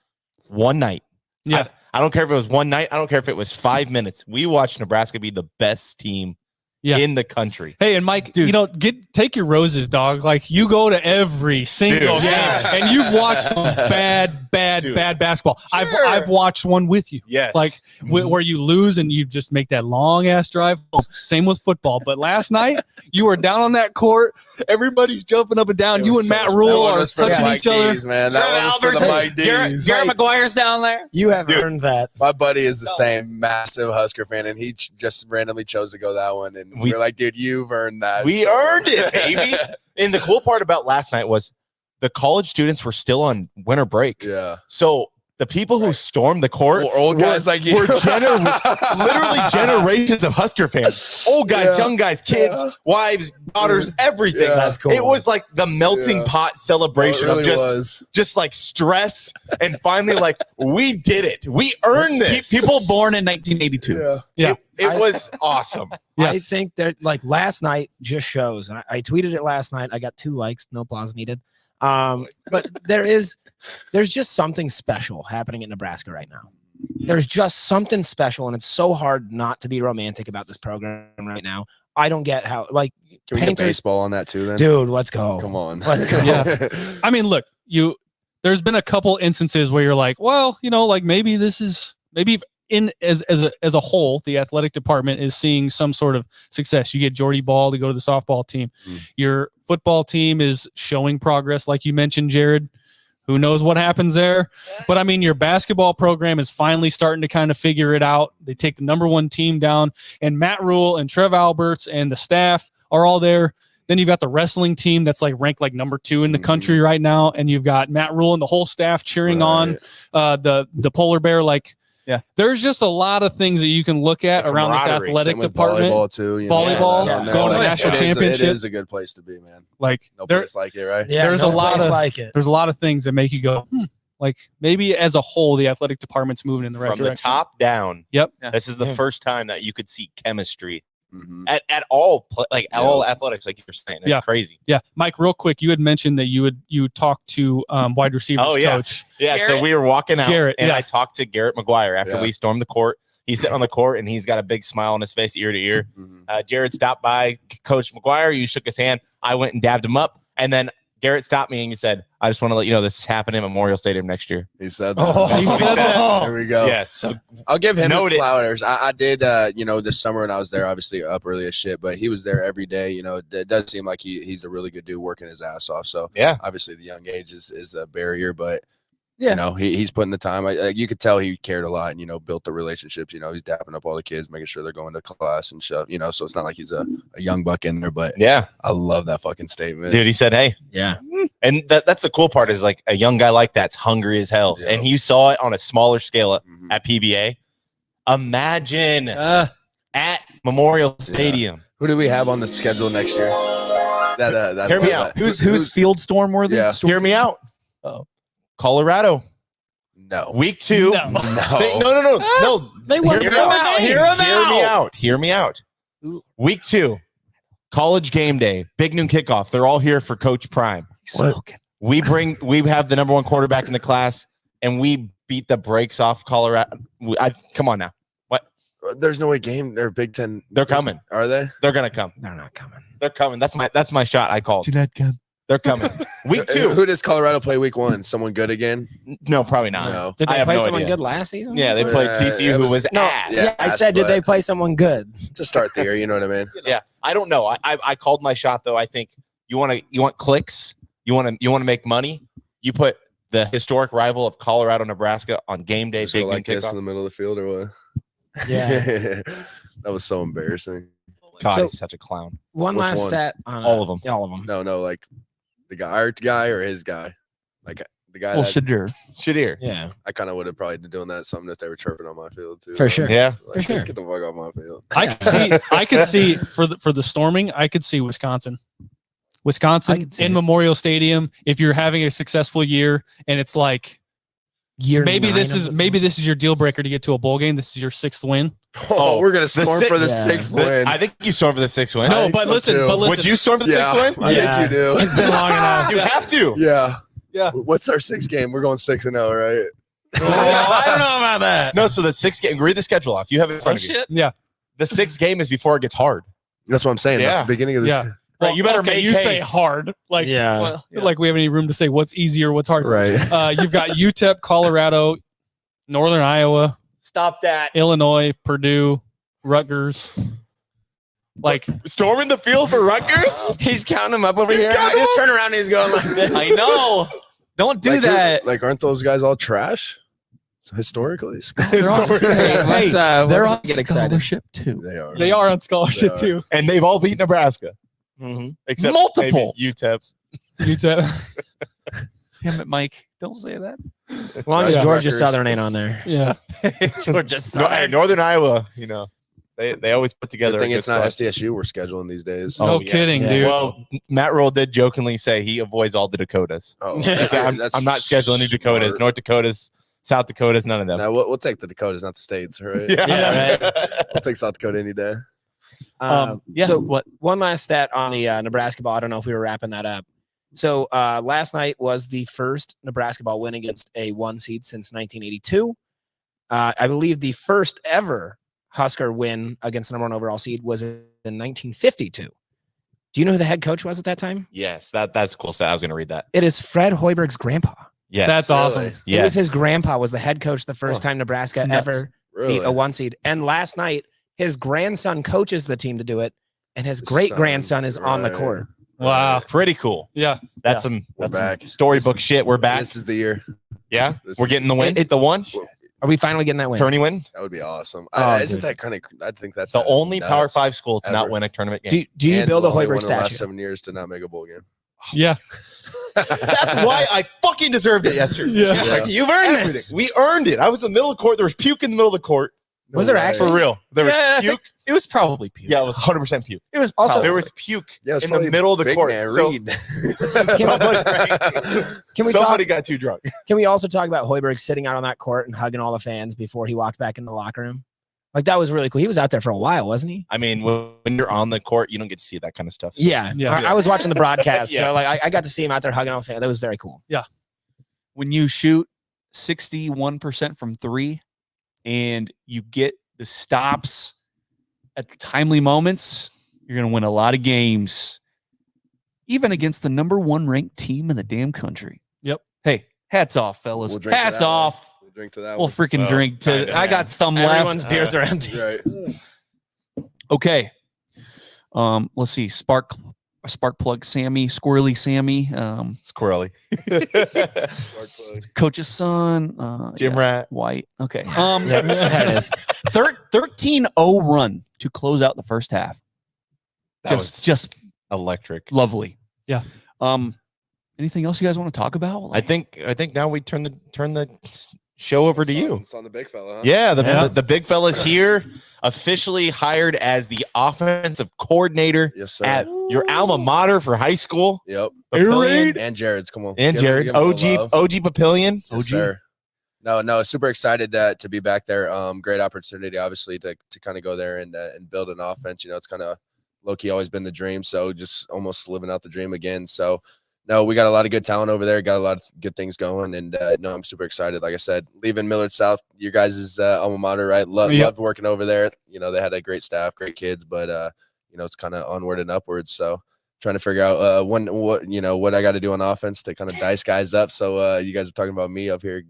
one night. Yeah. I don't care if it was one night. I don't care if it was 5 minutes. We watched Nebraska be the best team in the country. Hey, and Mike, you know, take your roses, dog. Like you go to every single game, and you've watched some bad basketball. Sure. I've watched one with you. Yes. Like where you lose and you just make that long ass drive home. Same with football. But last night you were down on that court. Everybody's jumping up and down. You and Matt Rule are touching each other. Man, that one was for the Mike D's. Garrett McGuire's down there. You have earned that. My buddy is the same massive Husker fan, and he just randomly chose to go that one. And we're like, dude, you've earned that. We earned it, baby. And the cool part about last night was the college students were still on winter break. Yeah. So the people who stormed the court Well, old guys like you. were literally generations of Husker fans. Old guys, young guys, kids, wives, daughters, everything. Yeah. That's cool. It was like the melting pot celebration It really of was. just like stress and finally like we did it. We earned this. People born in 1982. Yeah. It was awesome. Yeah. I think that like last night just shows, and I tweeted it last night. I got 2 likes, no applause needed. But there's just something special happening in Nebraska right now. There's just something special, and it's so hard not to be romantic about this program right now. I don't get how, like, Can we get baseball on that too then? dude, let's go. Come on. Let's go. Yeah. I mean, look, there's been a couple instances where you're like, well, you know, like maybe as a whole, the athletic department is seeing some sort of success. You get Jordy Ball to go to the softball team. Your football team is showing progress, like you mentioned, Jared. Who knows what happens there? But I mean, your basketball program is finally starting to kind of figure it out. They take the #1 team down, and Matt Rule and Trev Alberts and the staff are all there. Then you've got the wrestling team that's like ranked like #2 in the country right now, and you've got Matt Rule and the whole staff cheering on the polar bear. Like, there's just a lot of things that you can look at around this athletic department. Volleyball too. Volleyball, going to national championship. It is a good place to be, man. Like No place like it, right? Yeah, There's no a lot place of- like it. there's a lot of things that make you go, like maybe as a whole, the athletic department's moving in the right From direction. the top down. Yep. This is the first time that you could see chemistry Mhm. at all all athletics, like you're saying. It's crazy. Yeah, Mike, real quick, you had mentioned that you talked to wide receivers coach. Yeah, so Garrett? we were walking out, Garrett, and yeah. I talked to Garrett McGuire after Yeah. we stormed the court. He's sitting on the court, and he's got a big smile on his face, ear to ear. Jared stopped by, Coach McGuire. You shook his hand. I went and dabbed him up, and then Garrett stopped me and he said, "I just want to let you know this is happening at Memorial Stadium next year." He said that. Oh, he said that. There we go. Yes. So I'll give him Noted. his flowers. I did, this summer when I was there, obviously up early as shit, but he was there every day. You know, it does seem like he's a really good dude working his ass off. So yeah, obviously the young age is a barrier, but Yeah. you know, he's putting the time. You could tell he cared a lot and, built the relationships. He's dapping up all the kids, making sure they're going to class and stuff, so it's not like he's a young buck in there, but yeah, I love that fucking statement. dude. He said, "Hey." Yeah. And that's the cool part is like a young guy like that's hungry as hell. Yeah. And you saw it on a smaller scale Mhm. at PBA. Imagine at Memorial Stadium. Who do we have on the schedule next year? Hear me out. Who's field storm worthy? Yeah. Hear me out. Oh. Colorado, No. week 2. No. No. They won Hear me one out. game. Hear me out. Week 2, college game day, big noon kickoff. They're all here for Coach Prime. Smoking. We have the #1 quarterback in the class, and we beat the brakes off Colorado. Come on now. What? There's no way game or Big Ten. They're coming. Are they? They're gonna come. They're not coming. They're coming. That's my shot. I called. not come. They're coming. Week 2. Who does Colorado play week 1? Someone good again? No, probably not. No. Did I they have play no someone idea. good last season? Yeah, they played TCU, who was No, ass. yeah, I ass, said, did but they play someone good? to start the year? You know what I mean? Yeah, I don't know. I called my shot though. I think you want clicks. You want to make money. You put the historic rival of Colorado, Nebraska on game day, Just big go noon like this in kickoff. the middle of the field or what? Yeah. That was so embarrassing. God, So- he's such a clown. One Which last one? stat on All of them. All of them. No, like the guy, our guy or his guy, like the guy. Well, that, Shadir. Shadir. Yeah, I kind of would have probably been doing that something if they were chirping on my field too. For sure. Yeah. Like, For sure. Let's get the fuck off my field. I could see for the storming. I could see Wisconsin I could see in it. Memorial Stadium. If you're having a successful year and it's like year maybe 9 this of is it. maybe this is your deal breaker to get to a bowl game. This is your 6th win. Oh, we're gonna the storm six- for the yeah. 6th win. I think you stormed for the 6th win. I No, think but so, listen, too. but listen. Would you storm for the yeah, 6th win? I Yeah. think you do. It's been long enough. You have to. Yeah. Yeah. What's our 6th game? We're going 6-0, right? I don't know about that. No, so the 6th game. Read the schedule off. You have it in front of you. shit. Yeah. The 6th game is before it gets hard. That's what I'm saying. Yeah. At the beginning of this. Yeah. Right, you better okay, make you hay. say hard like Yeah. Well, yeah. like we have any room to say what's easier, what's hard. Right. You've got UTEP, Colorado, Northern Iowa, Stop that. Illinois, Purdue, Rutgers. Like Storming the field for Rutgers? He's counting them up over He's here. I counting just them turn around and he's going like this. I know. Don't do Like, that. Like, aren't those guys all trash? Historically, They're on, Hey, let's, they're let's on get excited. scholarship too. they are. they are on scholarship They too. And they've all beat Nebraska. Mm-hmm. Except Multiple. maybe UTEP's. UTEP. Damn it, Mike. Don't say that. As long as Yeah. Georgia Rutgers. Southern ain't on there. Yeah. Georgia No, hey, Northern Iowa, they always put together. Good thing a it's good not squad. SDSU we're scheduling these days. Oh, No yeah. kidding, Yeah. dude. Well, Matt Rule did jokingly say he avoids all the Dakotas. Oh, He said, I'm not scheduling any Dakotas, smart. North Dakotas, South Dakotas, none of them. No, we'll take the Dakotas, not the states, right? Yeah, We'll take South Dakota any day. yeah. So What? one last stat on the Nebraska ball. I don't know if we were wrapping that up. So last night was the first Nebraska ball win against a 1 seed since 1982. I believe the first ever Husker win against the number 1 overall seed was in 1952. Do you know who the head coach was at that time? Yes, that's a cool stat. I was going to read that. It is Fred Hoiberg's grandpa. Yes. That's awesome. Really? It was Yes. his grandpa was the head coach the first time Nebraska It's nuts. ever Really? beat a 1 seed. And last night, his grandson coaches the team to do it, and his His great grandson son, is on the right. court. Wow. Pretty cool. Yeah. That's We're some back. storybook shit. We're back. This is the year. Yeah. this We're is- getting the win. It- the one. Are we finally getting that win? Tourney win. That would be awesome. Oh, Isn't dude. that kind of? I think that's The only Power 5 school to not ever. win a tournament game. Do you And build a only one Hoiberg in the last statue? 7 years to not make a bowl game. Yeah. That's why I fucking deserved it yesterday. Yeah. Yeah. You've earned Everything. this. We earned it. I was in the middle of the court. There was puke in the middle of the court. Was there way. actually? For real. There was Yeah, I puke. It was probably puke. Yeah, it was 100% puke. It was Also- probably. There was puke Yeah, it's in the probably middle of the big court. man So Reed. Can we somebody got too drunk. Can we also talk about Hoiberg sitting out on that court and hugging all the fans before he walked back into the locker room? Like that was really cool. He was out there for a while, wasn't he? I mean, when you're on the court, you don't get to see that kind of stuff. Yeah. Yeah. I was watching the broadcast, Yeah. so like I got to see him out there hugging all the fans. That was very cool. When you shoot 61% from 3 and you get the stops at the timely moments, you're going to win a lot of games, even against the number 1 ranked team in the damn country. Yep. Hey, hats off, fellas. We'll drink to Hats that one. off. We'll drink to that We'll one. freaking Well, drink to. kinda, I yeah. got some Everyone's left. beers are empty. Right. Okay. Let's see. Spark plug Sammy, Squirrely Sammy, Squirrely. Coach's son, Jim Rat. White. Okay. Yeah, there it is. 13-0 run to close out the first half. That was Just electric. lovely. Yeah. Anything else you guys want to talk about? I think now we turn the show over to you. It's on the big fella, huh? Yeah, Yeah. the big fella's here, officially hired as the offensive coordinator Yes, sir. at your alma mater for high school. Yep. Papillion. And Jared's, come on. And Give him- Jared, give him a little love. OG Papillion. Yes, sir. No, super excited to be back there. Great opportunity, obviously, to kind of go there and build an offense. You know, it's kind of low-key always been the dream, so just almost living out the dream again. So, no, we got a lot of good talent over there, got a lot of good things going, and no, I'm super excited. Like I said, leaving Millard South, you guys' alma mater, right? Yep. Loved working over there. You know, they had a great staff, great kids, but you know, it's kind of onward and upwards. So trying to figure out what I got to do on offense to kind of dice guys up. So you guys are talking about me up here,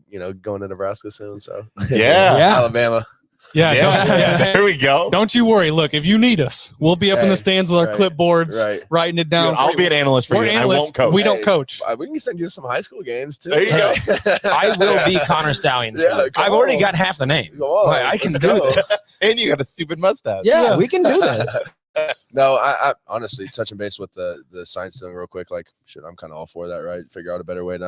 going to Nebraska soon. So Yeah. Alabama. Yeah, there we go. don't you worry. Look, if you need us, we'll be up in the stands with our clipboards, writing it down. Dude, I'll be an analyst for We're you. analysts. I won't coach. We don't coach. We can send you some high school games too. There you go. I will be Connor Stallions. Yeah, come I've already on. got half the name. Come on, I can let's do go. this. And you got a stupid mustache. Yeah, we can do this. No, I honestly touching base with the science thing real quick. Like, shit, I'm kind of all for that, right? Figure out a better way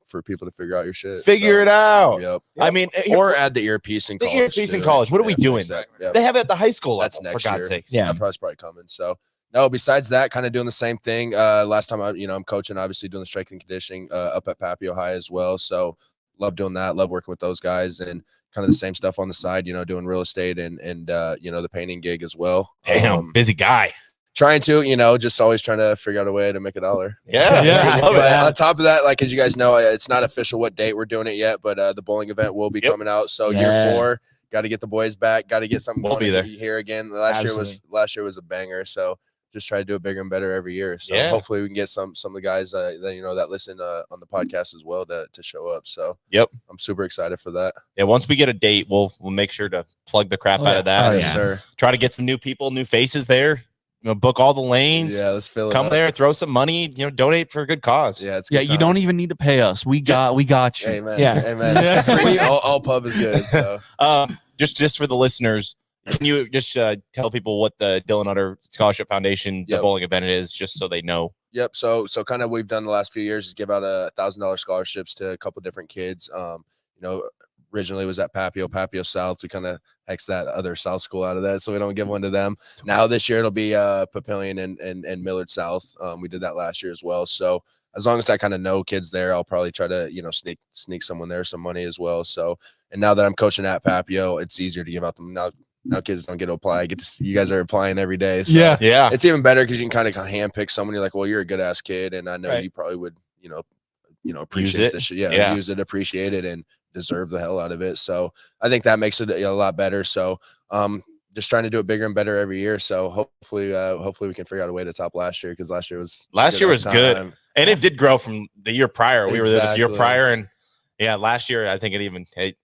for people to figure out your shit. Figure it out. Yep. I mean, Or add the earpiece in college. The earpiece in too. college. What are we doing? Exactly. Yep. They have it at the high school level, That's next for God's year. sakes. Yeah. That's probably coming. So no, besides that, kind of doing the same thing. Last time I'm coaching, obviously doing the strength and conditioning up at Papio High as well. So love doing that. Love working with those guys and kind of the same stuff on the side, doing real estate and the painting gig as well. Damn, busy guy. Trying to, just always trying to figure out a way to make $1. Yeah. Yeah. I love But it. on top of that, like, as you guys know, it's not official what date we're doing it yet, but the bowling event will be coming out. So year 4, got to get the boys back, got to get something We'll be there. here again. Last year was a banger. So just try to do it bigger and better every year. So hopefully we can get some of the guys that listen on the podcast as well to show up. So I'm super excited for that. Yeah, once we get a date, we'll make sure to plug the crap out of that. Yes, sir. Try to get some new people, new faces there. Book all the lanes. Yeah, let's fill it. Come up. there, throw some money. Donate for a good cause. Yeah, it's Yeah, you don't even need to pay us. We got you. Amen. Yeah. Amen. all pub is good. So Just for the listeners, can you just tell people what the Dylan Utter Scholarship Foundation, the bowling event is, just so they know? Yep. So kind of we've done the last few years is give out $1,000 scholarships to a couple different kids. Originally was at Papio South. We kind of X that other South school out of that, so we don't give one to them. Now this year it'll be Papillion and Millard South. We did that last year as well. So as long as I kind of know kids there, I'll probably try to sneak someone there some money as well. So and now that I'm coaching at Papio, it's easier to give out them now. Now kids don't get to apply. I get to see you guys are applying every day. So Yeah. it's even better because you can kind of handpick someone. You're like, well, you're a good ass kid, and I know you probably would, appreciate this shit. Yeah, use it, appreciate it, and deserve the hell out of it. So I think that makes it a lot better. So just trying to do it bigger and better every year. So hopefully we can figure out a way to top last year, because last year was good, and it did grow from the year prior. We were there the year Exactly. prior, and last year I think it grew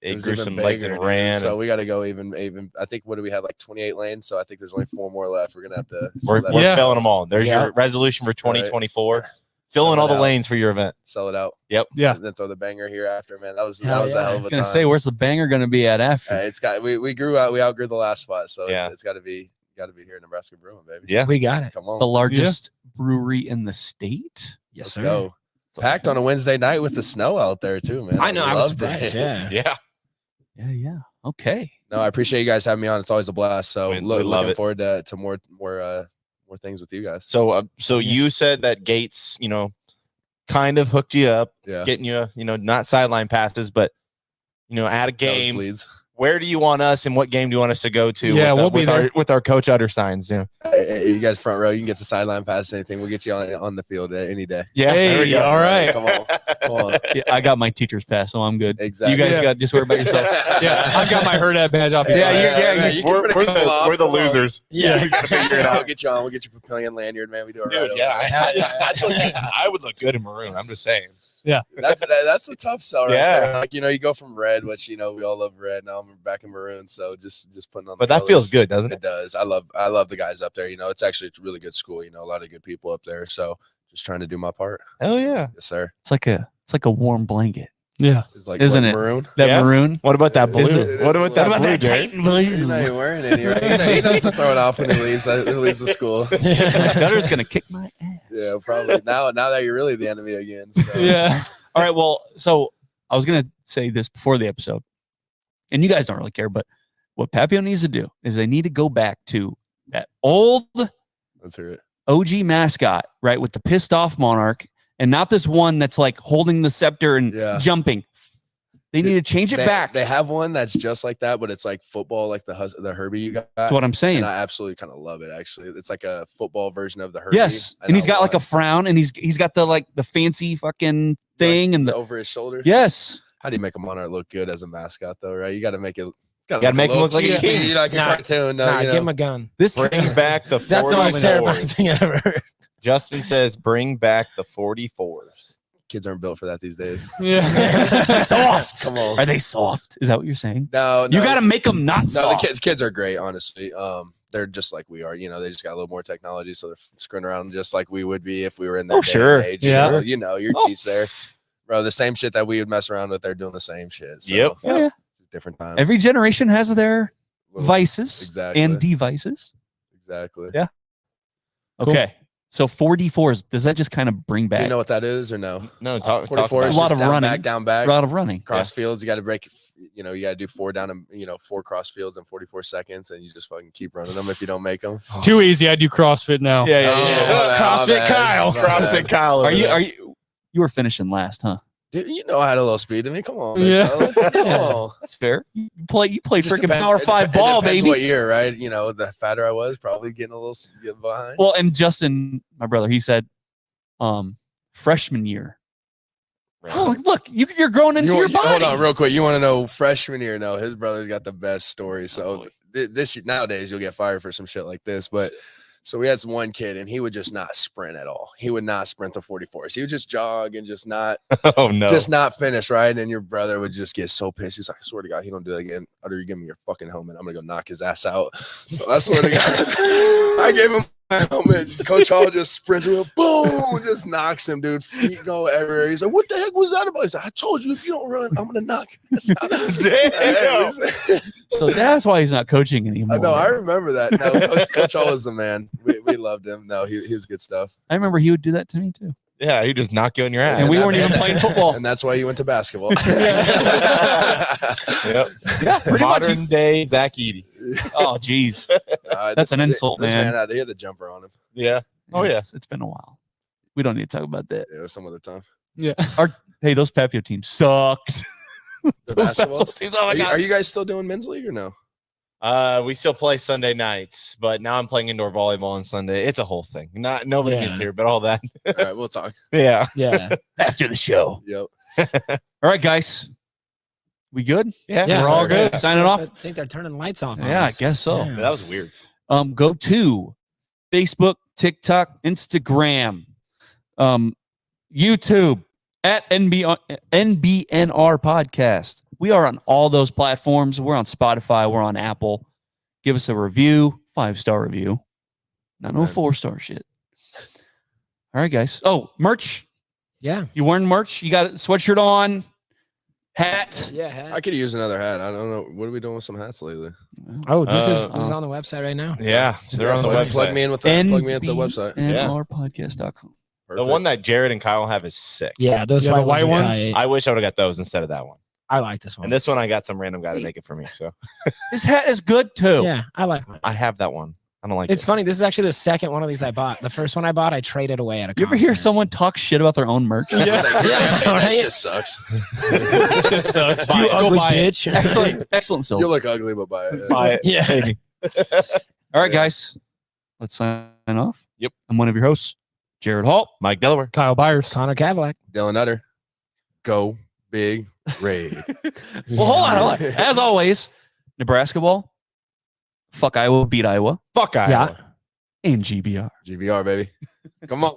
even some legs bigger, and dude. ran. So we got to go even. I think, what do we have, like 28 lanes? So I think there's only 4 more left. We're gonna have to. We're filling them all. There's your resolution for 2024. Fill in all the lanes for your event. Sell it out. Yep. Yeah. And then throw the banger here after, man. That was a I hell was of a gonna time. say, where's the banger gonna be at after? It's got we outgrew the last spot, so it's got to be here in Nebraska Brewing, baby. Yeah, we got it. Come on, The largest brewery in the state. Yes, let's sir. go. Packed on a Wednesday night with the snow out there too, man. I know. I was loved it. surprised. Yeah. Yeah. Okay. No, I appreciate you guys having me on. It's always a blast. So We love looking it. forward to more things with you guys. So you said that Gates, kind of hooked you up, Yeah. getting you, not sideline passes, but at a game. Nosebleeds. Where do you want us, and what game do you want us to go to? Yeah, we'll be with there. with our Coach Utter signs. Hey, you guys front row. You can get the sideline pass. Anything. We'll get you on the field any day. Yeah, there we Hey, go. all right. Come on. Yeah, I got my teacher's pass, so I'm good. Exactly. You guys got just worry about yourself. Yeah, I've got my herd ad badge off. You can put a couple off. We're the Come on. losers. Yeah. We gotta figure it We'll out. get you on. We'll get you Papillion lanyard, man. We do it right. Dude, over yeah, there. I would look good in maroon. I'm just saying. That's a tough sell, right? Yeah. there. Like, you go from red, which we all love red. Now I'm back in maroon, so just putting on. But the that feels colors. good, doesn't it? It does. I love the guys up there. It's a really good school. A lot of good people up there. So just trying to do my part. Hell yeah. Yes, sir. It's like a warm blanket. Yeah. It's like Isn't what, it? maroon? That Yeah. maroon. What about that Is blue? it- What about that blue, Jerry? You're not even wearing any, right? He doesn't throw it off when he leaves. He leaves the school. Gutter's gonna kick my ass. Yeah, probably. Now that you're really the enemy again. So. Yeah. All right. Well, so I was gonna say this before the episode, and you guys don't really care, but what Papio needs to do is they need to go back to that old Let's hear it. OG mascot, right, with the pissed off monarch, and not this one that's like holding the scepter and Yeah. jumping. They need to change it back. They have one that's just like that, but it's like football, like the Herbie you got. That's what I'm saying. And I absolutely kind of love it. Actually, it's like a football version of the Herbie. Yes, and he's I got love like a it. frown, and he's got the fancy fucking thing, and the over his shoulders. yes. How do you make a monarch look good as a mascot, though? Right? You got to make it. Gotta make him look like a cheesy, king. like a Nah, cartoon. No, Nah, give him a gun. This Bring back the That's the most 40 terrifying board. thing I've ever heard. Justin says, bring back the 44s. Kids aren't built for that these days. Yeah. Soft. Come on. Are they soft? Is that what you're saying? No, You got to make them not No, soft. the kids are great, honestly. They're just like we are. You know, they just got a little more technology, so they're screwing around just like we would be if we were in their day sure. and age. Yeah. So, you know, your teeth there, bro. The same shit that we would mess around with, they're doing the same shit. So, Yep. Yeah. Different times. Every generation has their vices Exactly. and devices. Exactly. Yeah. Okay. So 4D4s, does that just kind of bring Do back you know what that is or no? No, talk 44 about is A lot just of down, running. back, down, back. a lot of running? Cross fields, you got to break. You know, you got to do 4 down and 4 cross fields in 44 seconds, and you just fucking keep running them if you don't make them. Too easy. I do CrossFit now. CrossFit Kyle. CrossFit Kyle. Are you you were finishing last, huh? Dude, you know I had a little speed to me. Come on, Yeah. Come on. That's fair. You play Just freaking depends- Power it 5 depends ball, baby. What year, right? You know, the fatter I was, probably getting a little behind. Well, and Justin, my brother, he said, freshman year. Oh, look, you're growing into your body. Hold on, real quick. You want to know freshman year? No, his brother's got the best story. So this nowadays you'll get fired for some shit like this, but. So we had one kid, and he would just not sprint at all. He would not sprint the 44s. He would just jog and just not, just not finish, right? And your brother would just get so pissed. He's like, I swear to God, he don't do that again. Utter, you give me your fucking helmet. I'm gonna go knock his ass out. So I swear to God, I gave him my helmet. Coach Hall just sprints with boom, just knocks him, dude. Feet go everywhere. He's like, what the heck was that about? He's like, I told you if you don't run, I'm gonna knock your ass out. Damn. So that's why he's not coaching anymore. I know. I remember that. No, Coach Hall was the man. We loved him. No, he was good stuff. I remember he would do that to me too. Yeah, he just knock you on your ass. And we weren't even playing football. And that's why you went to basketball. Yep. Yeah, pretty Modern much. day Zach Edey. Oh, geez. That's an insult, this man. He had a jumper on him. Yeah. Oh, yeah. It's been a while. We don't need to talk about that. Yeah, it was some other time. Yeah. Hey, those Papio teams sucked. The Those basketball teams, oh my God. Are you guys still doing men's league or no? We still play Sunday nights, but now I'm playing indoor volleyball on Sunday. It's a whole thing. Nobody Yeah. gets here, but all that. All right, we'll talk. Yeah. Yeah. After the show. Yep. All right, guys. We good? Yeah. Yeah. We're all good. Signing off. I think they're turning lights off. on Yeah, I us. guess so. Yeah. That was weird. Go to Facebook, TikTok, Instagram, YouTube at NBNR Podcast. We are on all those platforms. We're on Spotify. We're on Apple. Give us a review, 5-star review. Not no 4-star shit. All right, guys. Oh, merch. Yeah. You wearing merch? You got a sweatshirt on, hat. Yeah. I could use another hat. I don't know. What are we doing with some hats lately? Oh, this is on the website right now. Yeah. They're on the plug, website. plug me in with that. Plug me at the website. NBNRpodcast.com. The one that Jared and Kyle have is sick. Yeah, those Yeah, the white white ones. are ones? tight. I wish I would have got those instead of that one. I like this one. And this one, I got some random guy to make it for me. So This hat is good too. Yeah, I like mine. I have that one. I don't like It's it. funny. This is actually the second one of these I bought. The first one I bought, I traded away at a You ever hear concert. someone talk shit about their own merch? Yeah, Yeah, that right? just sucks. Shit sucks. You Go ugly buy it. bitch. Excellent, You Silver. look ugly, but buy it. Buy it. Yeah. Maybe. All right, guys. Let's sign off. Yep. I'm one of your hosts, Jared Hall. Mike Delaware. Kyle Byers. Connor Cadillac. Dylan Utter. Go big red. Well, hold on. As always, Nebraska ball. Fuck Iowa, beat Iowa, Fuck Iowa. Yeah. and GBR. GBR, baby. Come on.